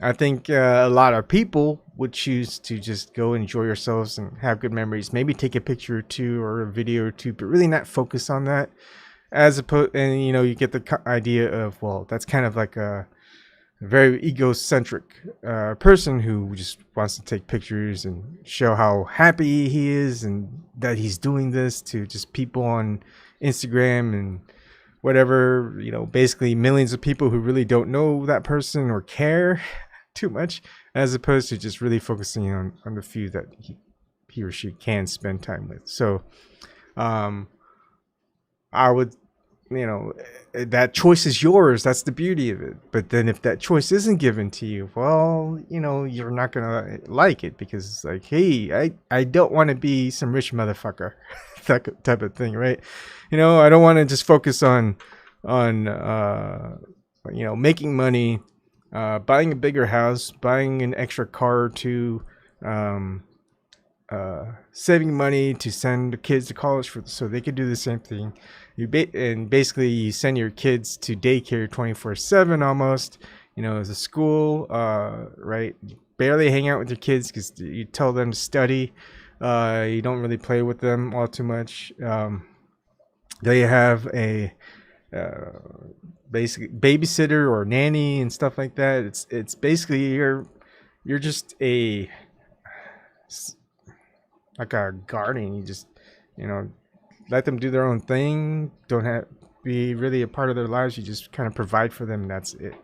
I think a lot of people would choose to just go enjoy yourselves and have good memories. Maybe take a picture or two or a video or two, but really not focus on that. As opposed, and you get the idea of, well, that's kind of like a very egocentric person who just wants to take pictures and show how happy he is and that he's doing this to just people on Instagram and whatever, basically millions of people who really don't know that person or care too much, as opposed to just really focusing on the few that he or she can spend time with. So I would, that choice is yours. That's the beauty of it. But then if that choice isn't given to you, well, you're not going to like it, because it's like, hey, I don't want to be some rich motherfucker, that type of thing, right? I don't want to just focus on making money, buying a bigger house, buying an extra car or two, saving money to send the kids to college so they could do the same thing. And basically you send your kids to daycare 24/7 almost, as a school, right? You barely hang out with your kids because you tell them to study. You don't really play with them all too much. They have a basically babysitter or nanny and stuff like that. It's basically you're just like a guardian. You just let them do their own thing. Don't have be really a part of their lives. You just kind of provide for them, and that's it.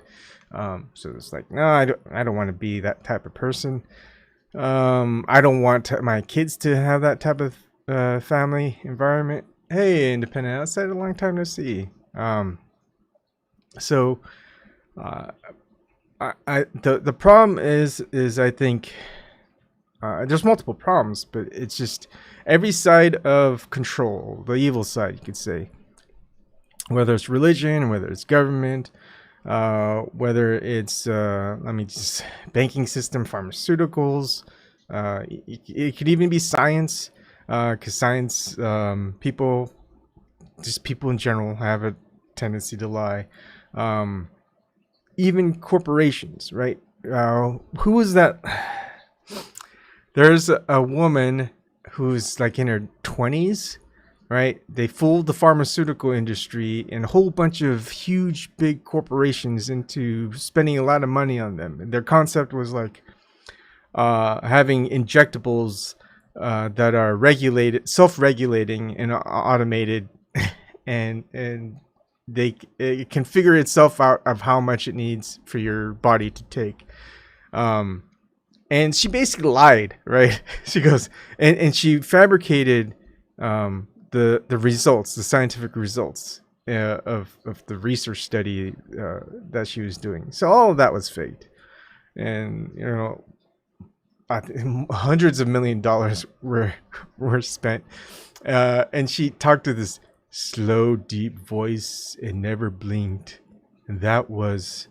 So it's like, no, I don't want to be that type of person. I don't want my kids to have that type of family environment. Hey, Independent Outside, a long time no see. So the problem is I think there's multiple problems, but it's just every side of control, the evil side, you could say, whether it's religion, whether it's government, whether it's banking system, pharmaceuticals, it could even be science, because science, people in general have a tendency to lie. Even corporations, right? Who was that? There's a woman who's like in her 20s, right? They fooled the pharmaceutical industry and a whole bunch of huge, big corporations into spending a lot of money on them. And their concept was like having injectables that are regulated, self-regulating and automated, and it can figure itself out of how much it needs for your body to take. And she basically lied, right? She goes and she fabricated the results, the scientific results of the research study that she was doing. So all of that was faked, and hundreds of $1 million were spent. And she talked to this slow, deep voice and never blinked, and that was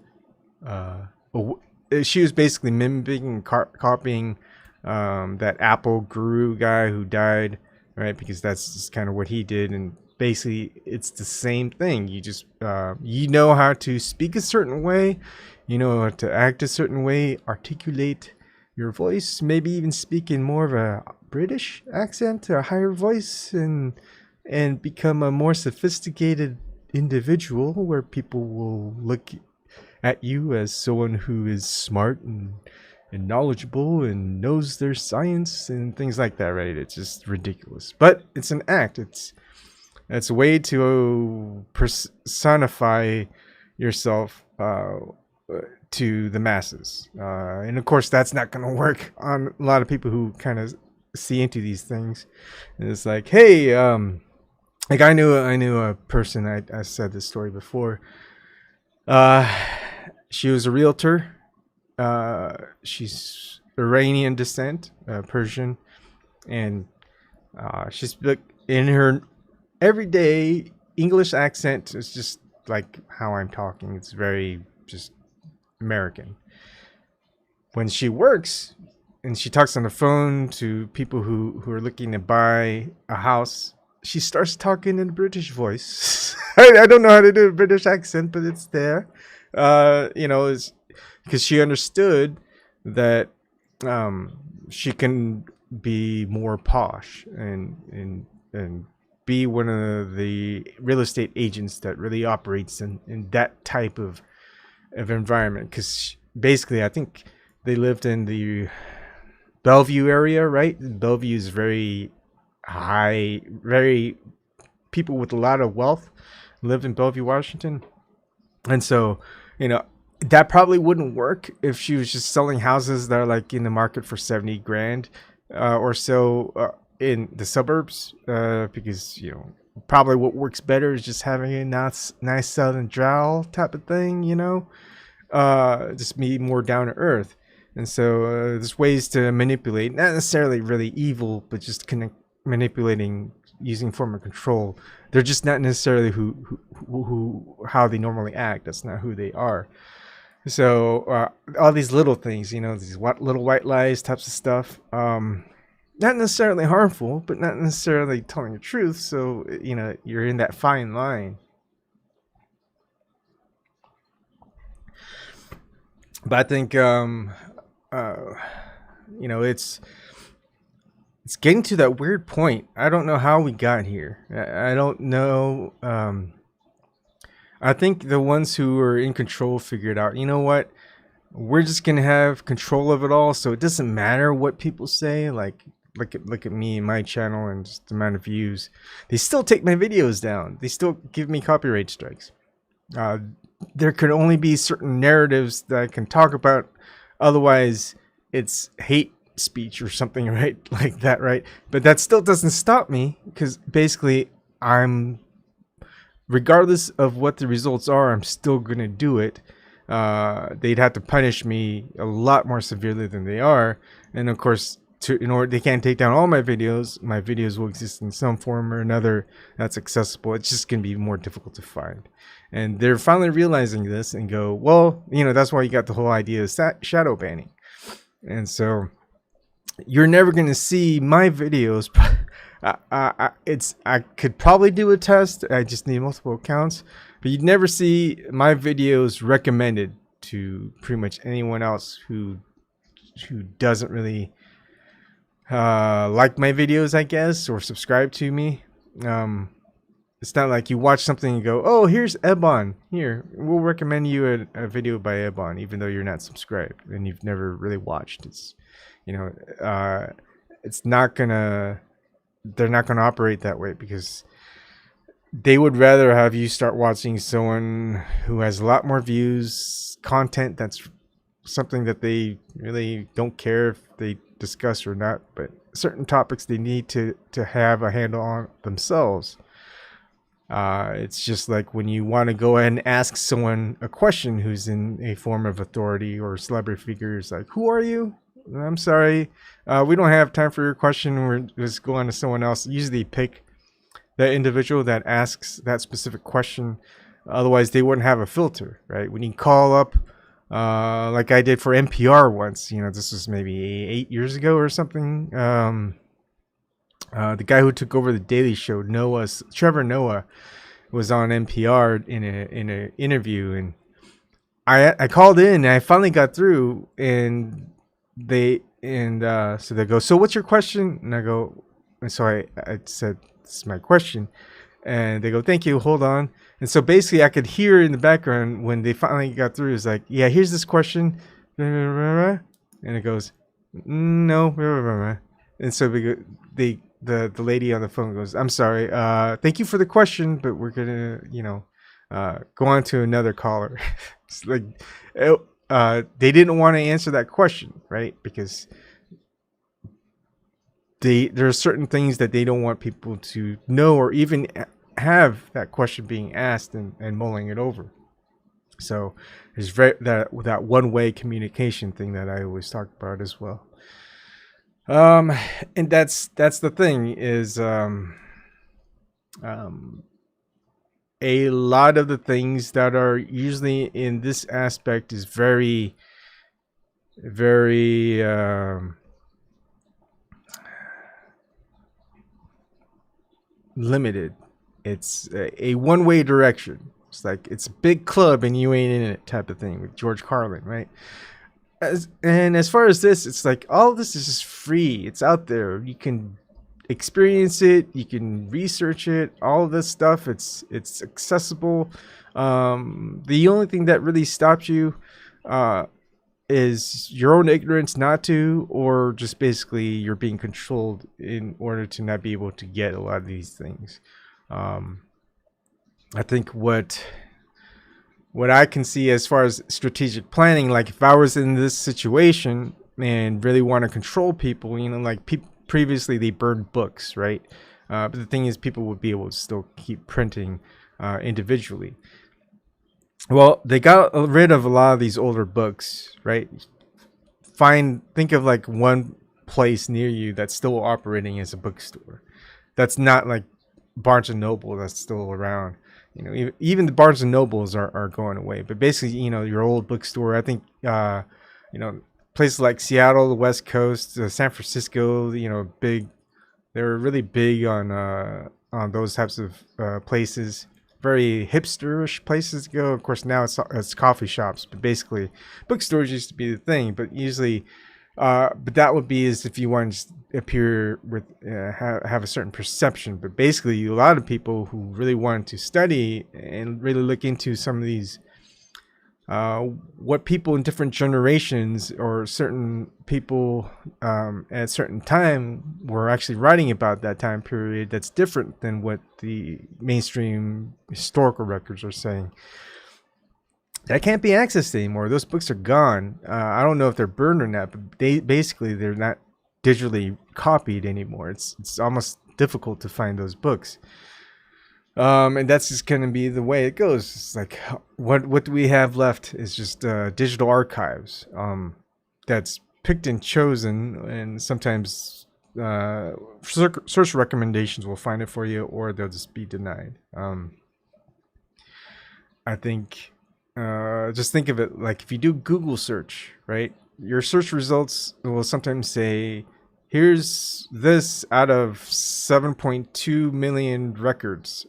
she was basically mimicking and copying that Apple guru guy who died, right? Because that's just kind of what he did. And basically it's the same thing. You just how to speak a certain way, how to act a certain way, articulate your voice, maybe even speak in more of a British accent, a higher voice, and become a more sophisticated individual where people will look at you as someone who is smart and knowledgeable and knows their science and things like that, right? It's just ridiculous. But it's an act. It's a way to personify yourself to the masses. And of course, that's not going to work on a lot of people who kind of see into these things. And it's like, hey, like I knew a person, I said this story before. She was a realtor. She's Iranian descent, Persian, and she's in her everyday English accent. It's just like how I'm talking. It's very just American. When she works, and she talks on the phone to people who are looking to buy a house. She starts talking in a British voice. I don't know how to do a British accent, but it's there. Is because she understood that she can be more posh and be one of the real estate agents that really operates in that type of environment. Because basically, I think they lived in the Bellevue area, right? Bellevue is very high, very people with a lot of wealth lived in Bellevue, Washington. And so, that probably wouldn't work if she was just selling houses that are like in the market for 70 grand or so in the suburbs, because probably what works better is just having a nice southern drawl type of thing, just be more down to earth. And so there's ways to manipulate, not necessarily really evil, but just manipulating using form of control. They're just not necessarily how they normally act. That's not who they are. So all these little things, these little white lies types of stuff, not necessarily harmful, but not necessarily telling the truth. So, you're in that fine line. But I think, it's getting to that weird point. I don't know how we got here. I don't know. I think the ones who are in control figured out, you know what? We're just going to have control of it all. So it doesn't matter what people say. Like, look at me and my channel and just the amount of views. They still take my videos down. They still give me copyright strikes. There could only be certain narratives that I can talk about. Otherwise, it's hate speech or something, right? Like that, right? But that still doesn't stop me, because basically regardless of what the results are, I'm still gonna do it. They'd have to punish me a lot more severely than they are, and of course, in order they can't take down all my videos. My videos will exist in some form or another that's accessible. It's just gonna be more difficult to find, and they're finally realizing this and go, well, that's why you got the whole idea of shadow banning. And so you're never going to see my videos. I could probably do a test. I just need multiple accounts, but you'd never see my videos recommended to pretty much anyone else who doesn't really like my videos, I guess, or subscribe to me. It's not like you watch something and go, oh, here's Ebon. Here, we'll recommend you a video by Ebon, even though you're not subscribed and you've never really watched. It's it's not gonna, they're not gonna operate that way, because they would rather have you start watching someone who has a lot more views, content that's something that they really don't care if they discuss or not, but certain topics they need to have a handle on themselves. It's just like when you want to go ahead and ask someone a question who's in a form of authority or celebrity figure. It's like, who are you? I'm sorry, we don't have time for your question. We're just going to someone else. Usually pick that individual that asks that specific question. Otherwise, they wouldn't have a filter, right? When you call up, like I did for NPR once, this was maybe 8 years ago or something. The guy who took over the Daily Show, Trevor Noah, was on NPR in a interview, and I called in and I finally got through, and so they go, so what's your question? And I go, and so I said, this is my question, and they go, thank you, hold on. And so basically I could hear in the background when they finally got through, it's like, yeah, here's this question, and it goes, no, and so the lady on the phone goes, I'm sorry, thank you for the question, but we're gonna go on to another caller. It's like, they didn't want to answer that question, right? Because there are certain things that they don't want people to know, or even have that question being asked and mulling it over. So there's that one-way communication thing that I always talk about as well. And that's the thing is, a lot of the things that are usually in this aspect is very, very limited. It's a one-way direction. It's like it's a big club and you ain't in it type of thing with George Carlin, right? And as far as this, it's like all of this is just free. It's out there. You can experience it. You can research it. All of this stuff. It's accessible. The only thing that really stops you is your own ignorance not to, or just basically you're being controlled in order to not be able to get a lot of these things. I think what I can see as far as strategic planning, like if I was in this situation and really want to control people, like previously they burned books, right? But the thing is, people would be able to still keep printing individually. Well, they got rid of a lot of these older books, right? Think of like one place near you that's still operating as a bookstore. That's not like Barnes and Noble that's still around. Even the Barnes and Nobles are going away. But basically, your old bookstore. I think, places like Seattle, the West Coast, San Francisco. Big. They were really big on those types of places. Very hipsterish places to go. Of course, now it's coffee shops. But basically, bookstores used to be the thing. But usually, but that would be as if you want to appear with have a certain perception. But basically, a lot of people who really wanted to study and really look into some of these, what people in different generations or certain people at a certain time were actually writing about that time period, that's different than what the mainstream historical records are saying. That can't be accessed anymore. Those books are gone. I don't know if they're burned or not, but they're not digitally copied anymore. It's almost difficult to find those books. And that's just going to be the way it goes. It's like, what do we have left is just digital archives. That's picked and chosen, and sometimes search recommendations will find it for you, or they'll just be denied. I think. Just think of it like if you do Google search, right? Your search results will sometimes say, here's this out of 7.2 million records.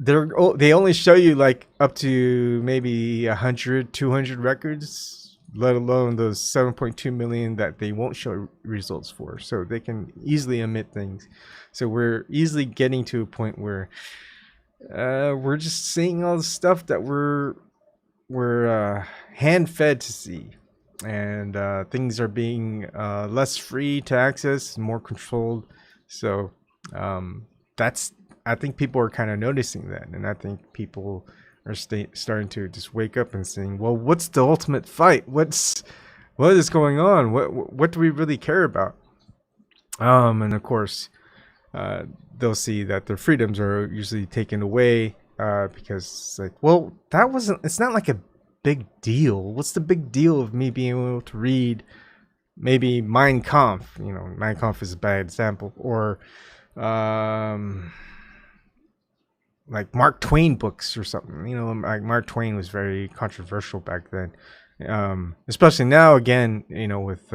They only show you like up to maybe 100, 200 records, let alone those 7.2 million that they won't show results for. So they can easily omit things. So we're easily getting to a point where we're just seeing all the stuff that we're hand fed to see, and things are being less free to access, more controlled. So I think people are kind of noticing that, and I think people are starting to just wake up and saying, well, what's the ultimate fight? What is going on? What do we really care about? And of course, they'll see that their freedoms are usually taken away because it's like, well, it's not like a big deal. What's the big deal of me being able to read maybe Mein Kampf? Mein Kampf is a bad example, or like Mark Twain books or something. Like Mark Twain was very controversial back then. Especially now, again, with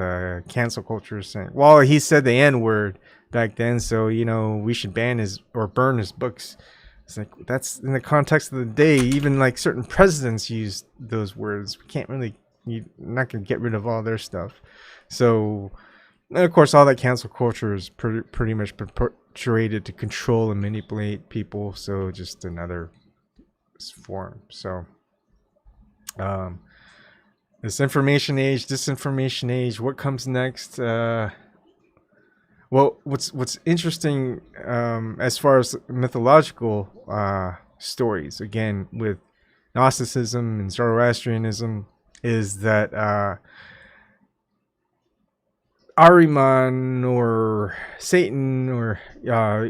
cancel culture saying, well, he said the N-word back then, so we should ban or burn his books. It's like, that's in the context of the day. Even like certain presidents use those words. We can't really, you're not gonna get rid of all their stuff. So, and of course, all that cancel culture is pretty much perpetuated to control and manipulate people. So just another form. So this information age, disinformation age, what comes next? Well, what's interesting as far as mythological stories, again, with Gnosticism and Zoroastrianism, is that Ahriman or Satan or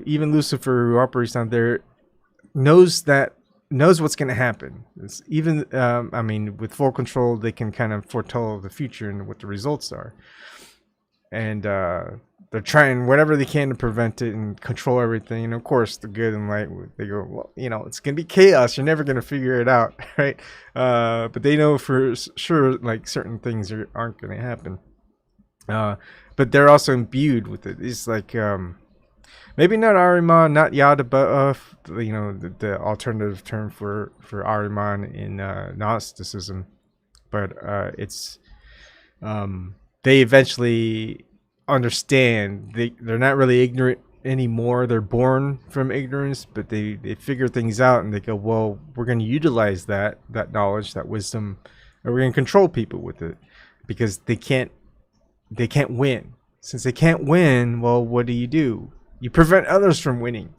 even Lucifer, who operates down there, knows what's going to happen. It's even with full control, they can kind of foretell the future and what the results are, and they're trying whatever they can to prevent it and control everything. And of course, the good and light, they go, well, it's going to be chaos. You're never going to figure it out, right? But they know for sure, like, certain things aren't going to happen. But they're also imbued with it. It's like, maybe not Ahriman, not Yada, but the alternative term for Ahriman in Gnosticism. But it's they eventually understand they're not really ignorant anymore. They're born from ignorance, but they figure things out and they go, well, we're going to utilize that knowledge, that wisdom, and we're going to control people with it, because they can't win. Since they can't win, well, what do? You prevent others from winning.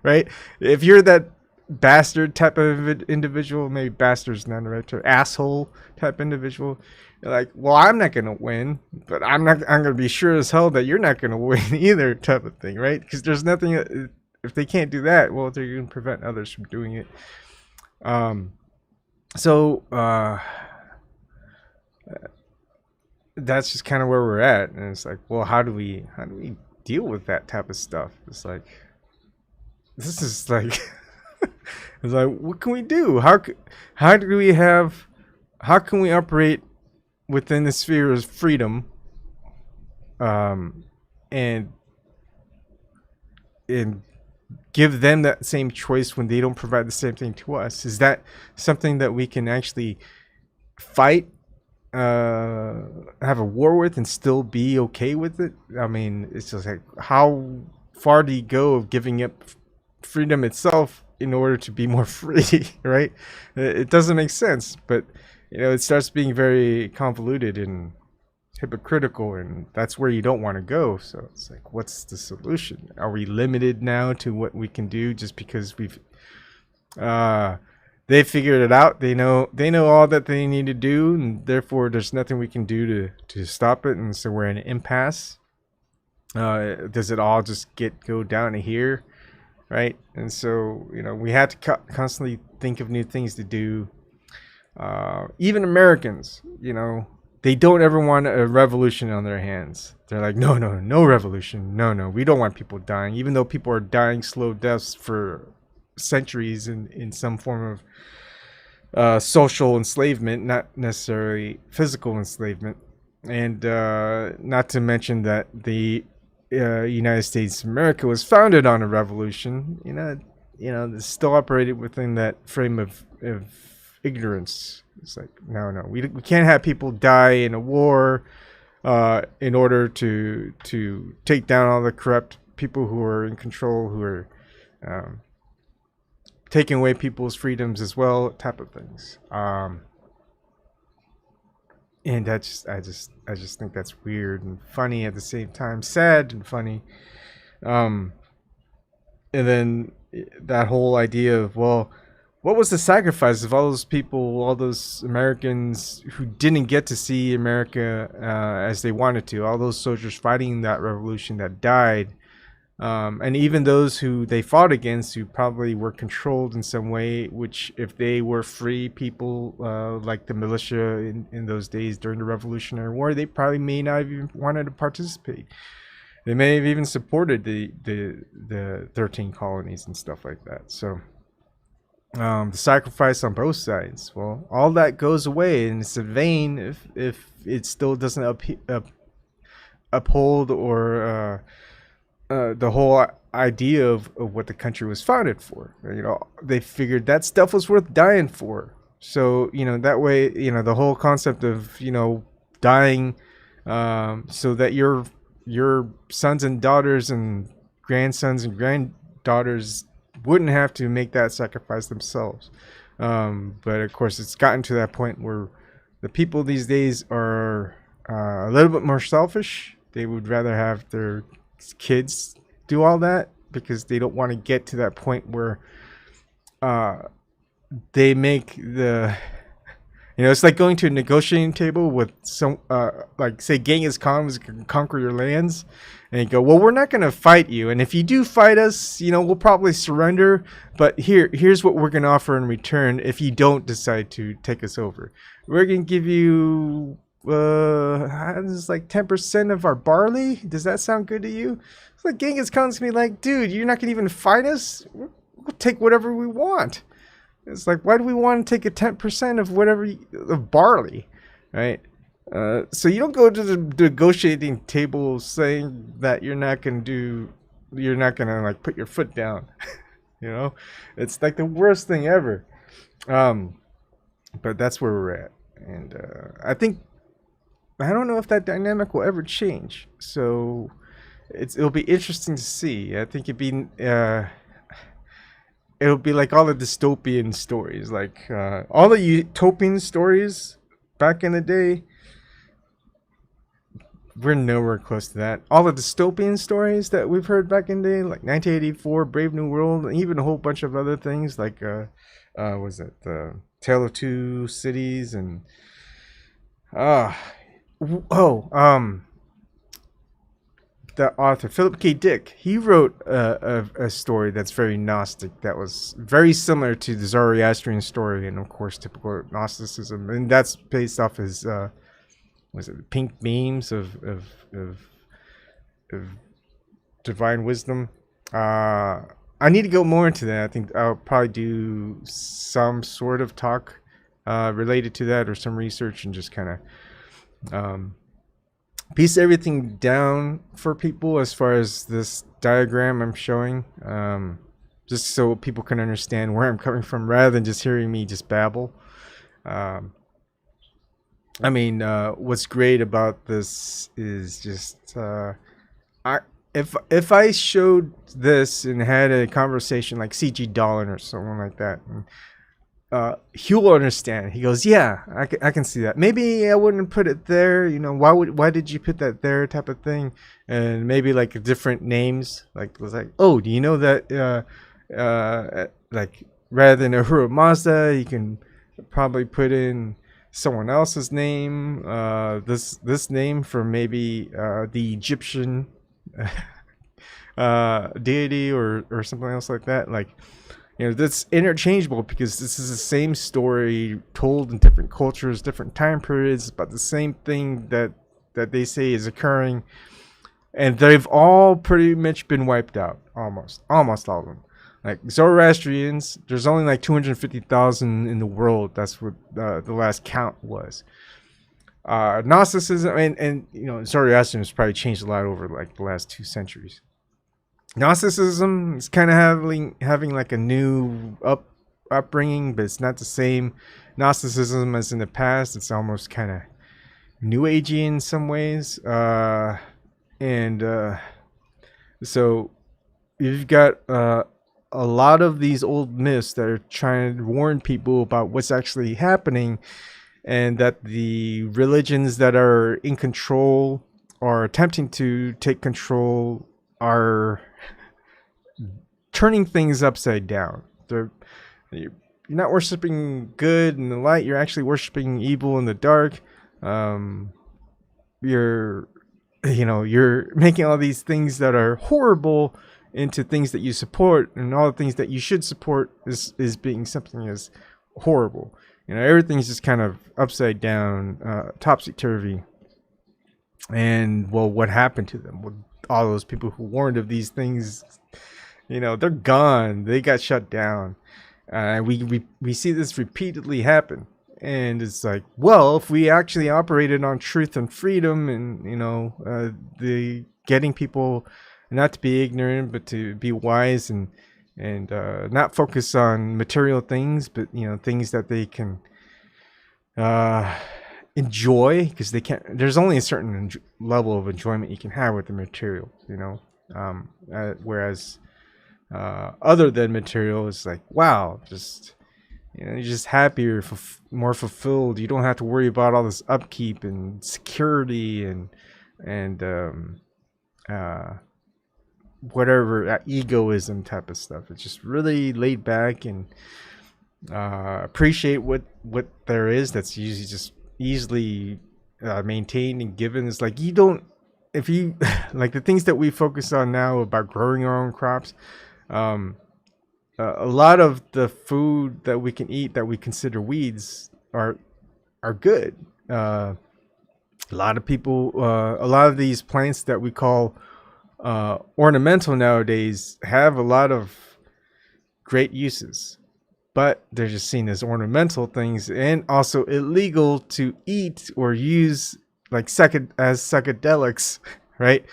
Right? If you're that bastard type of individual, maybe bastard's not the right term, asshole type individual, you're like, well, I'm not gonna win, but I'm gonna be sure as hell that you're not gonna win either, type of thing, right? Because there's nothing, if they can't do that, well, they're gonna prevent others from doing it. So that's just kind of where we're at, and it's like, well, how do we deal with that type of stuff? It's like, this is like it's like, what can we do? How can we operate within the sphere of freedom, and give them that same choice when they don't provide the same thing to us? Is that something that we can actually fight, have a war with, and still be okay with it? I mean, it's just like, how far do you go of giving up freedom itself in order to be more free? Right? It doesn't make sense, but it starts being very convoluted and hypocritical, and that's where you don't want to go. So it's like, what's the solution? Are we limited now to what we can do just because we've they figured it out? They know all that they need to do, and therefore there's nothing we can do to stop it, and so we're in an impasse. Does it all just go down to here? Right? And so we had to constantly think of new things to do. Even Americans, they don't ever want a revolution on their hands. They're like, no revolution, no, we don't want people dying, even though people are dying slow deaths for centuries in some form of social enslavement, not necessarily physical enslavement. And not to mention that the United States of America was founded on a revolution. It's still operated within that frame of ignorance. It's like, no, we can't have people die in a war in order to take down all the corrupt people who are in control, who are taking away people's freedoms as well, type of things. And I just think that's weird and funny at the same time, sad and funny. And then that whole idea of, well, what was the sacrifice of all those people, all those Americans who didn't get to see America as they wanted to, all those soldiers fighting that revolution that died, and even those who they fought against who probably were controlled in some way, which if they were free people like the militia in those days during the Revolutionary War, they probably may not have even wanted to participate. They may have even supported the 13 colonies and stuff like that. So the sacrifice on both sides, well, all that goes away, and it's in vain if it still doesn't uphold or the whole idea of what the country was founded for. They figured that stuff was worth dying for. So that way, the whole concept of dying so that your sons and daughters and grandsons and granddaughters wouldn't have to make that sacrifice themselves. But of course, it's gotten to that point where the people these days are a little bit more selfish. They would rather have their kids do all that because they don't want to get to that point where they make the it's like going to a negotiating table with some like, say, Genghis Khan was going to conquer your lands, and you go, well, we're not going to fight you, and if you do fight us, we'll probably surrender, but here's what we're going to offer in return if you don't decide to take us over. We're going to give you it's like 10% of our barley. Does that sound good to you? It's like Genghis Khan's gonna be like, dude, you're not gonna even fight us? We'll take whatever we want. It's like, why do we want to take a 10% of whatever of barley, right? So you don't go to the negotiating table saying that you're not gonna do you're not gonna like put your foot down. You know, it's like the worst thing ever. Um, but that's where we're at, and I don't know if that dynamic will ever change. So it'll be interesting to see. I think it'll be like all the dystopian stories, like all the utopian stories back in the day. We're nowhere close to that. All the dystopian stories that we've heard back in the day, like 1984, Brave New World, and even a whole bunch of other things, like was it the Tale of Two Cities and uh oh the author Philip K. Dick, he wrote a story that's very Gnostic, that was very similar to the Zoroastrian story, and of course typical Gnosticism, and that's based off his was it pink beams of divine wisdom. I need to go more into that. I think I'll probably do some sort of talk related to that, or some research, and just kind of piece everything down for people as far as this diagram I'm showing, just so people can understand where I'm coming from rather than just hearing me just babble. I mean, what's great about this is just if I showed this and had a conversation like CG Dolan or someone like that, and he'll understand. He goes, "Yeah, I can see that. Maybe I wouldn't put it there. You know, why did you put that there?" Type of thing, and maybe like different names. Like it was like, "Oh, do you know that? Like rather than Ahura Mazda, you can probably put in someone else's name. This name from maybe the Egyptian deity or something else like that. Like, you know, that's interchangeable because this is the same story told in different cultures, different time periods, about the same thing that they say is occurring, and they've all pretty much been wiped out, almost all of them. Like Zoroastrians, there's only like 250,000 in the world. That's what the last count was. Gnosticism, and you know, Zoroastrian has probably changed a lot over like the last 2 centuries. Gnosticism is kind of having like a new upbringing, but it's not the same Gnosticism as in the past. It's almost kind of new agey in some ways, and so you've got a lot of these old myths that are trying to warn people about what's actually happening, and that the religions that are in control or attempting to take control are turning things upside down. You're not worshiping good in the light, you're actually worshiping evil in the dark. You're making all these things that are horrible into things that you support, and all the things that you should support is being something as horrible. You know, everything's just kind of upside down, topsy-turvy. And well, what happened to them? Well, all those people who warned of these things, you know, they're gone. They got shut down. We see this repeatedly happen. And it's like, well, if we actually operated on truth and freedom, and you know, the getting people not to be ignorant, but to be wise, and not focus on material things, but you know, things that they can enjoy, because they can't. There's only a certain level of enjoyment you can have with the material, you know. Whereas other than material, it's like, wow, just, you know, you're just happier, more fulfilled. You don't have to worry about all this upkeep and security and whatever egoism type of stuff. It's just really laid back, and appreciate what there is that's usually just easily maintained and given. It's like, you don't, if you like the things that we focus on now about growing our own crops, a lot of the food that we can eat that we consider weeds are good. A lot of people, a lot of these plants that we call ornamental nowadays have a lot of great uses, but they're just seen as ornamental things, and also illegal to eat or use like as psychedelics, right?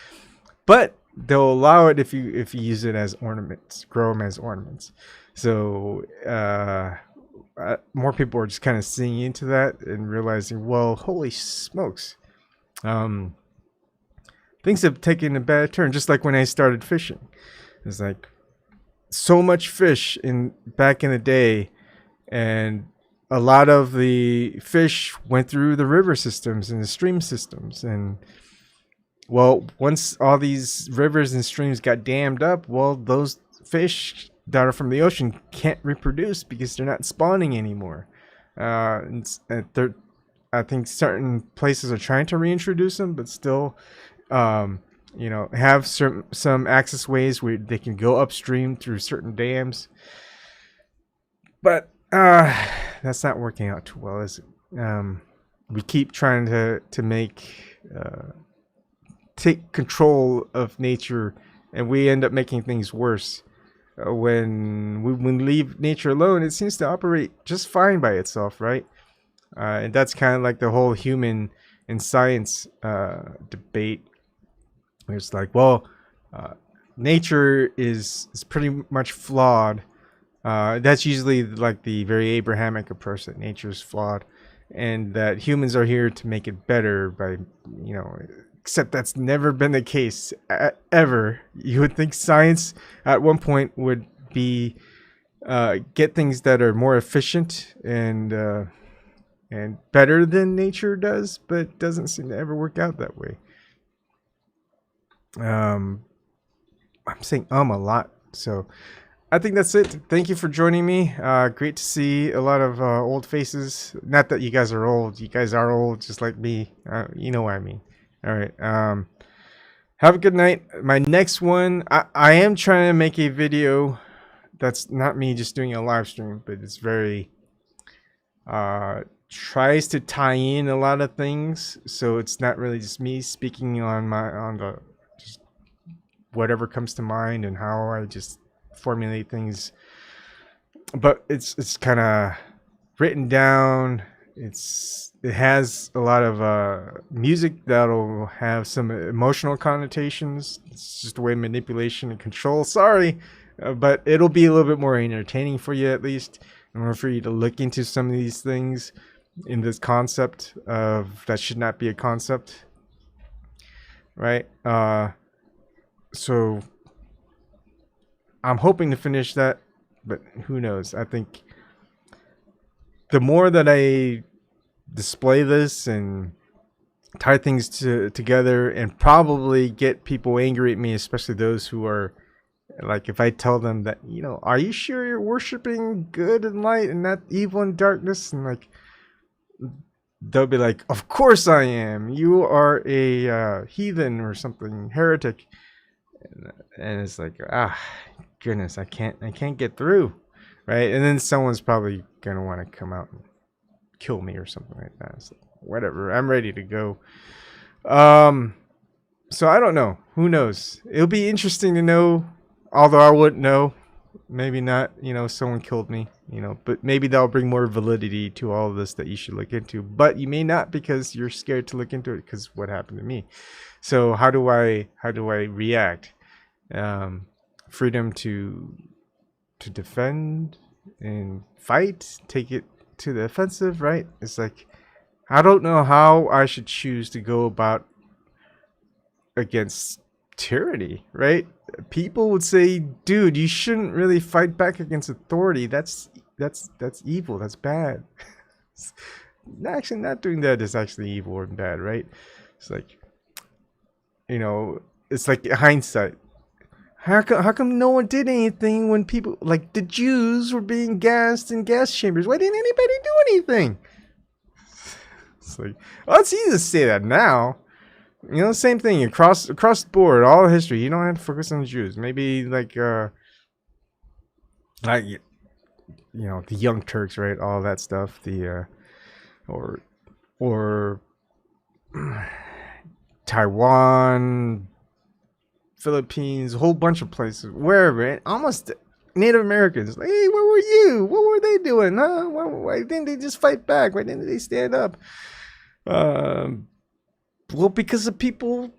But they'll allow it if you use it as ornaments, grow them as ornaments. So more people are just kind of seeing into that and realizing, well, holy smokes, um, things have taken a bad turn. Just like when I started fishing, it's like so much fish in back in the day, and a lot of the fish went through the river systems and the stream systems. And well, once all these rivers and streams got dammed up, well, those fish that are from the ocean can't reproduce because they're not spawning anymore. I think certain places are trying to reintroduce them, but still, have some access ways where they can go upstream through certain dams. But that's not working out too well, is it? We keep trying to make take control of nature, and we end up making things worse. When we leave nature alone, it seems to operate just fine by itself, right? And that's kind of like the whole human and science debate. It's like, well, nature is pretty much flawed. That's usually like the very Abrahamic approach, that nature is flawed, and that humans are here to make it better by, except that's never been the case ever. You would think science at one point would be get things that are more efficient and better than nature does, but it doesn't seem to ever work out that way. I'm saying a lot, so I think that's it. Thank you for joining me. Great to see a lot of old faces. Not that you guys are old. You guys are old just like me. You know what I mean. All right. Have a good night. My next one, I am trying to make a video that's not me just doing a live stream, but it's very tries to tie in a lot of things, so it's not really just me speaking on the just whatever comes to mind and how I just formulate things, but it's kind of written down. It has a lot of music that'll have some emotional connotations. It's just a way of manipulation and control. Sorry, but it'll be a little bit more entertaining for you, at least, in order for you to look into some of these things in this concept of that should not be a concept, right? So I'm hoping to finish that, but who knows? I think the more that I display this and tie things together and probably get people angry at me, especially those who are like, if I tell them that, are you sure you're worshiping good and light and not evil and darkness? And like, they'll be like, of course I am. You are a heathen or something, heretic. And it's like, goodness, I can't get through, right? And then someone's probably gonna want to come out and kill me or something like that. So whatever, I'm ready to go. So I don't know, who knows? It'll be interesting to know, although I wouldn't know. Maybe not, someone killed me, but maybe that'll bring more validity to all of this that you should look into. But you may not, because you're scared to look into it because what happened to me. So how do I react? Freedom to defend and fight, take it to the offensive, right? It's like, I don't know how I should choose to go about against tyranny, right? People would say, dude, you shouldn't really fight back against authority. That's evil. That's bad. Actually, not doing that is actually evil and bad, right? It's like, it's like hindsight. How come no one did anything when people, like the Jews, were being gassed in gas chambers? Why didn't anybody do anything? It's like, well, it's easy to say that now. Same thing across the board, all history. You don't have to focus on the Jews. Maybe like the Young Turks, right? All that stuff. The or Taiwan, Philippines, a whole bunch of places, wherever, almost Native Americans. Like, hey, where were you? What were they doing? Huh? Why didn't they just fight back? Why didn't they stand up? Well, because the people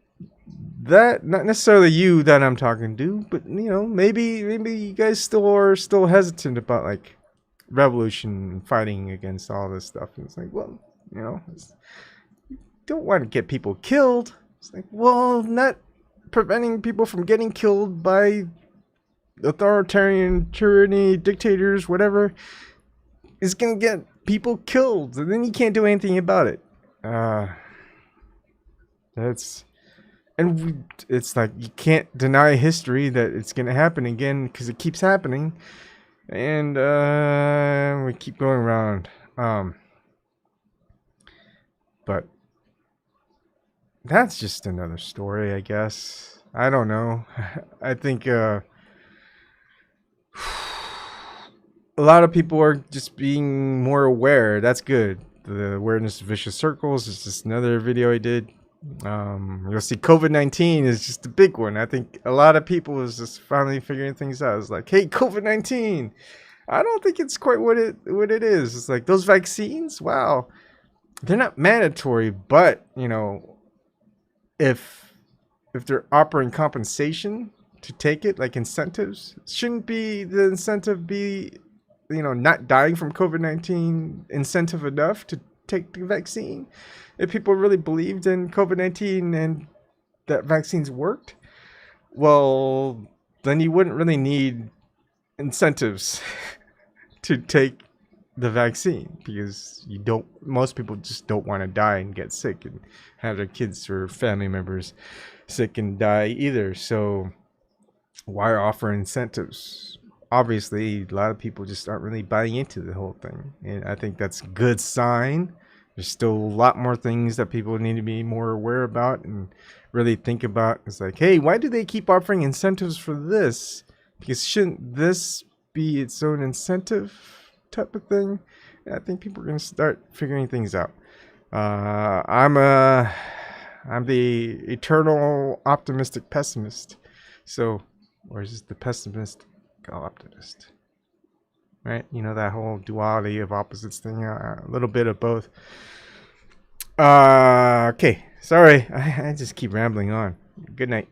that, not necessarily you that I'm talking to, but you know, maybe you guys still hesitant about like revolution and fighting against all this stuff. And it's like, well, you know, you don't want to get people killed. It's like, well, not preventing people from getting killed by authoritarian tyranny, dictators, whatever, is gonna get people killed, and then you can't do anything about it. That's it's like you can't deny history that it's gonna happen again because it keeps happening, and we keep going around. But that's just another story, I guess. I don't know. I think a lot of people are just being more aware. That's good. The awareness of vicious circles is just another video I did. You'll see COVID-19 is just a big one. I think a lot of people is just finally figuring things out. It's like, hey, COVID-19. I don't think it's quite what it is. It's like those vaccines. Wow, they're not mandatory, but you know, if they're offering compensation to take it, like incentives, shouldn't be the incentive be, you know, not dying from COVID-19 incentive enough to take the vaccine? If people really believed in COVID-19 and that vaccines worked, well, then you wouldn't really need incentives to take the vaccine, because most people just don't want to die and get sick and have their kids or family members sick and die either. So why offer incentives? Obviously, a lot of people just aren't really buying into the whole thing, and I think that's a good sign. There's still a lot more things that people need to be more aware about and really think about. It's like, hey, why do they keep offering incentives for this? Because shouldn't this be its own incentive type of thing? And I think people are going to start figuring things out. I'm the eternal optimistic pessimist. So, or is this the pessimist optimist? Right? You know, that whole duality of opposites thing, a little bit of both. Okay. Sorry. I just keep rambling on. Good night.